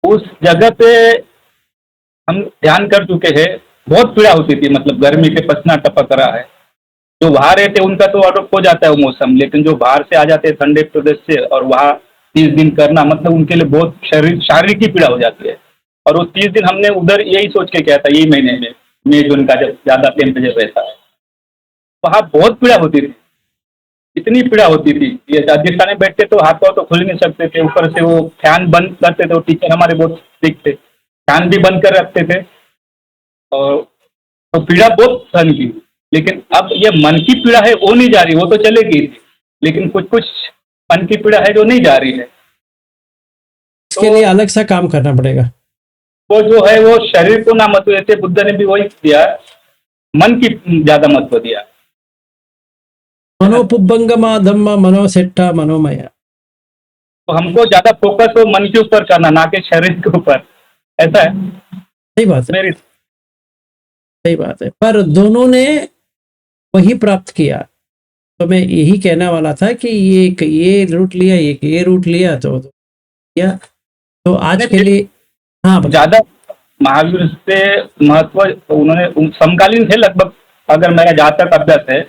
उस जगह पे हम ध्यान कर चुके हैं, बहुत पीड़ा होती थी, मतलब गर्मी के पसीना टपक रहा है। जो वहाँ रहते उनका तो ऑटो हो जाता है वो मौसम, लेकिन जो बाहर से आ जाते हैं ठंडे प्रदेश से और वहाँ 30 दिन करना, मतलब उनके लिए बहुत शारीरिक की पीड़ा हो जाती है। और वो 30 दिन हमने उधर यही सोच के किया था, यही महीने में मई जून का, जब ज़्यादा टेम्परेचर रहता है, वहाँ बहुत पीड़ा होती थी, इतनी पीड़ा होती थी। ये राजस्थान में बैठते तो हाथ पाँव तो खुल नहीं सकते थे, ऊपर से वो फैन बंद करते थे, वो टीचर हमारे बहुत स्ट्रिक्ट थे, फैन भी बंद कर रखते थे, और तो पीड़ा बहुत सहन की। लेकिन अब ये मन की पीड़ा है वो नहीं जा रही, वो तो चलेगी, लेकिन कुछ कुछ मन की पीड़ा है जो नहीं जा रही है। इसके लिए अलग सा काम करना पड़ेगा। वो जो है वो शरीर को ना महत्व देते, बुद्ध ने भी वही दिया, मन की ज्यादा महत्व दिया। मनोपुब्बंगमा धम्मा मनोसेट्टा मनोमया। तो हमको ज्यादा फोकस वो मन के ऊपर करना, ना कि शरीर के ऊपर, ऐसा है। सही बात है, मेरी सही बात है। पर दोनों ने वही प्राप्त किया। तो मैं यही कहने वाला था कि ये रूट लिया, ये रूट लिया, तो किया। तो आज के लिए हाँ बताइए। ज्यादा महावीर से महत्व उन्होंने समकालीन थे लगभग, अगर मेरा जहाँ तक अभ्यास है,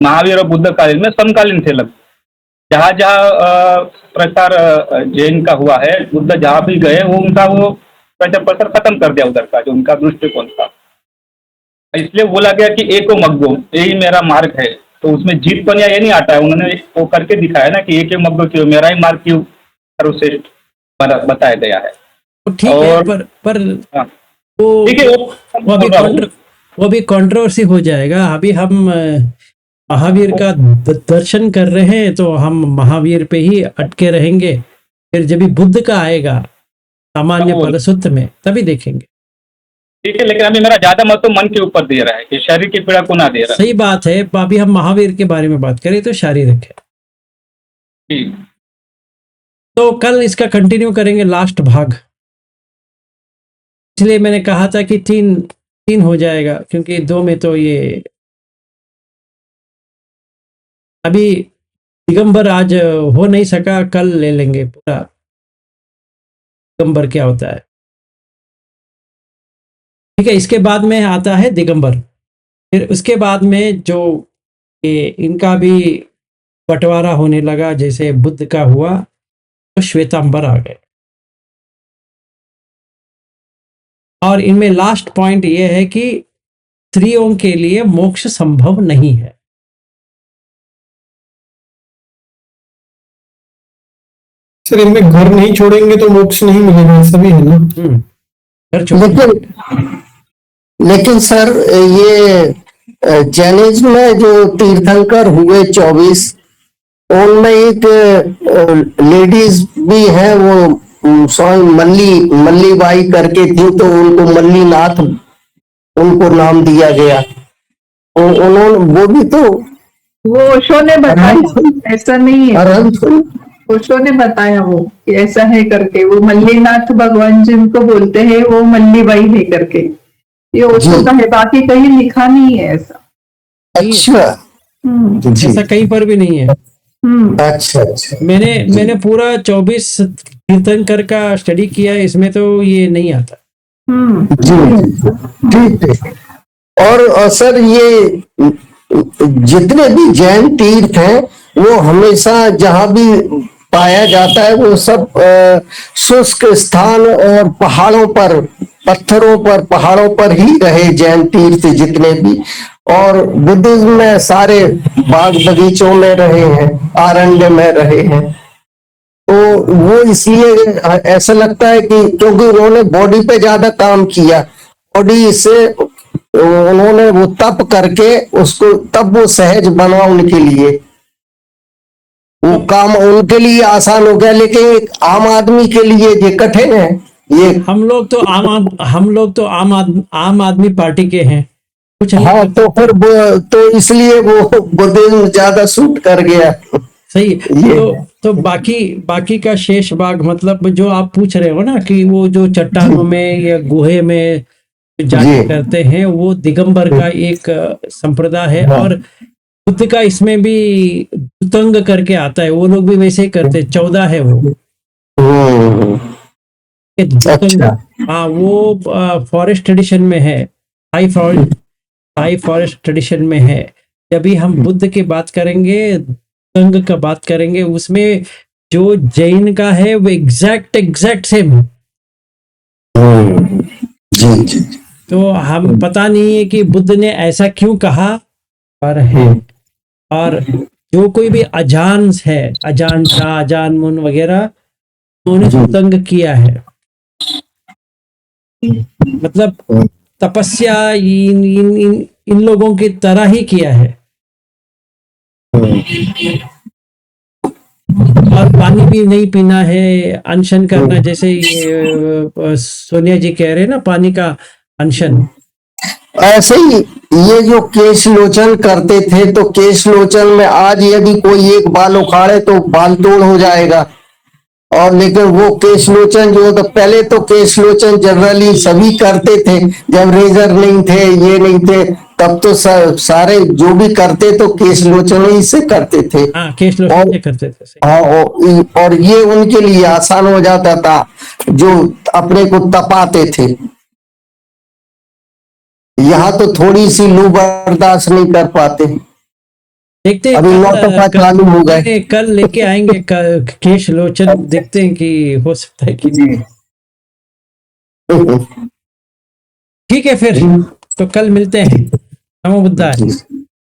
महावीर और बुद्ध कालीन में समकालीन थे लगभग। जहाँ जहाँ प्रचार जैन का हुआ है, बुद्ध जहाँ भी गए वो उनका वो प्रचार प्रसार खत्म कर दिया उधर का, जो उनका दृष्टिकोण था। इसलिए बोला गया कि एको मग्गो, यही मेरा मार्ग है। तो उसमें जीत पनिया ये नहीं आता है, उन्होंने वो करके दिखाया ना कि एक मग्गो क्यों, मेरा ही मार्ग क्यों सर्वश्रेष्ठ बताया गया है। तो ठीक है, और पर हाँ, वो ठीक है, वो भी कंट्रोवर्सी हो जाएगा। अभी हम महावीर का दर्शन कर रहे हैं, तो हम महावीर पे ही अटके रहेंगे। फिर जब भी बुद्ध का आएगा सामान्य फलसूत्र में, तभी देखेंगे। ठीक है, लेकिन अभी मेरा ज्यादा मत तो मन के ऊपर दे रहा है कि शरीर की पीड़ा को ना दे रहा है। सही बात है। अभी हम महावीर के बारे में बात करें तो शारीरिक है। ठीक, तो कल इसका कंटिन्यू करेंगे, लास्ट भाग। इसलिए मैंने कहा था कि तीन हो जाएगा, क्योंकि 2 में तो ये अभी दिगंबर आज हो नहीं सका, कल ले लेंगे पूरा दिगंबर क्या होता है। ठीक है, इसके बाद में आता है दिगंबर। फिर उसके बाद में जो कि इनका भी बंटवारा होने लगा, जैसे बुद्ध का हुआ तो श्वेतांबर आ गए। और इनमें लास्ट पॉइंट ये है कि स्त्रियों के लिए मोक्ष संभव नहीं है। सर इनमें घर नहीं छोड़ेंगे तो मोक्ष नहीं मिलेगा, ऐसा भी है ना? घर छोड़ लेकिन सर ये जैनिज्म में जो तीर्थंकर हुए 24, उनमें एक लेडीज भी है, वो स्वामी मल्लीबाई करके थी, तो उनको मल्लीनाथ उनको नाम दिया गया। उन्होंने वो भी तो वो ओशो ने बताया, ऐसा नहीं है, अरहंत ओशो ने बताया वो कि ऐसा है करके। वो मल्लीनाथ भगवान जिनको बोलते हैं वो मल्लीबाई है करके, ये ओशो का है, बाकी कहीं लिखा नहीं है ऐसा। अच्छा जी, ऐसा कहीं पर भी नहीं है। अच्छा अच्छा, मैंने पूरा 24 तीर्थंकर का स्टडी किया है, इसमें तो ये नहीं आता। जी ठीक है। और सर ये जितने भी जैन तीर्थ हैं वो हमेशा जहां भी पाया जाता है वो सब शुष्क स्थान और पहाड़ों पर, पत्थरों पर, पहाड़ों पर ही रहे जैन तीर्थ जितने भी। और बुद्धिज्म में सारे बाग बगीचों में रहे हैं, आरण्य में रहे हैं। तो वो इसलिए ऐसा लगता है कि क्योंकि उन्होंने बॉडी पे ज्यादा काम किया, बॉडी से उन्होंने वो तप करके उसको, तब वो सहज बना उनके लिए, वो काम उनके लिए आसान हो गया। लेकिन एक आम आदमी के लिए ये कठिन है। ये हम लोग तो आम आदमी पार्टी के हैं, कुछ नहीं। हाँ, तो फिर तो इसलिए वो बुद्धिज्म ज्यादा सूट कर गया। सही। तो बाकी का शेष भाग, मतलब जो आप पूछ रहे हो ना कि वो जो चट्टानों में या गुहे में जाके करते हैं, वो दिगंबर का एक संप्रदाय है। और बुद्ध का इसमें भी दुतंग करके आता है, वो लोग भी वैसे ही करते, 14 है वो दुतंग। हाँ, वो फॉरेस्ट ट्रेडिशन में है, हाई फॉरेस्ट ट्रेडिशन में है। जब भी हम बुद्ध की बात करेंगे, दुतंग का बात करेंगे, उसमें जो जैन का है वो एग्जैक्ट सेम है। जी। तो हम पता नहीं है कि बुद्ध ने ऐसा क्यों कहा, पर है। और जो कोई भी अजान है, अजान शाह, अजान मुन वगैरह, उन्होंने दुतंग किया है। मतलब तपस्या इन लोगों की तरह ही किया है। और पानी भी नहीं पीना है, अनशन करना, जैसे ये सोनिया जी कह रहे हैं ना, पानी का अनशन। ऐसे ही ये जो केश लोचन करते थे, तो केश लोचन में आज यदि कोई एक बाल उखाड़े तो बाल तोड़ हो जाएगा। और लेकिन वो केश लोचन जो, तो पहले तो केश लोचन जनरली सभी करते थे, जब रेजर नहीं थे, ये नहीं थे, तब तो सारे जो भी करते तो केश लोचन ही से करते थे। हाँ, केश लोचन से करते थे। हाँ, और ये उनके लिए आसान हो जाता था, जो अपने को तपाते थे। यहाँ तो थोड़ी सी लू बर्दाश्त नहीं कर पाते। देखते हैं, अभी नौटपा चालू हो गए, कल लेके आएंगे केश लोचन, देखते हैं कि हो सकता है कि नहीं। ठीक है, फिर तो कल मिलते हैं। नमो बुद्धाय।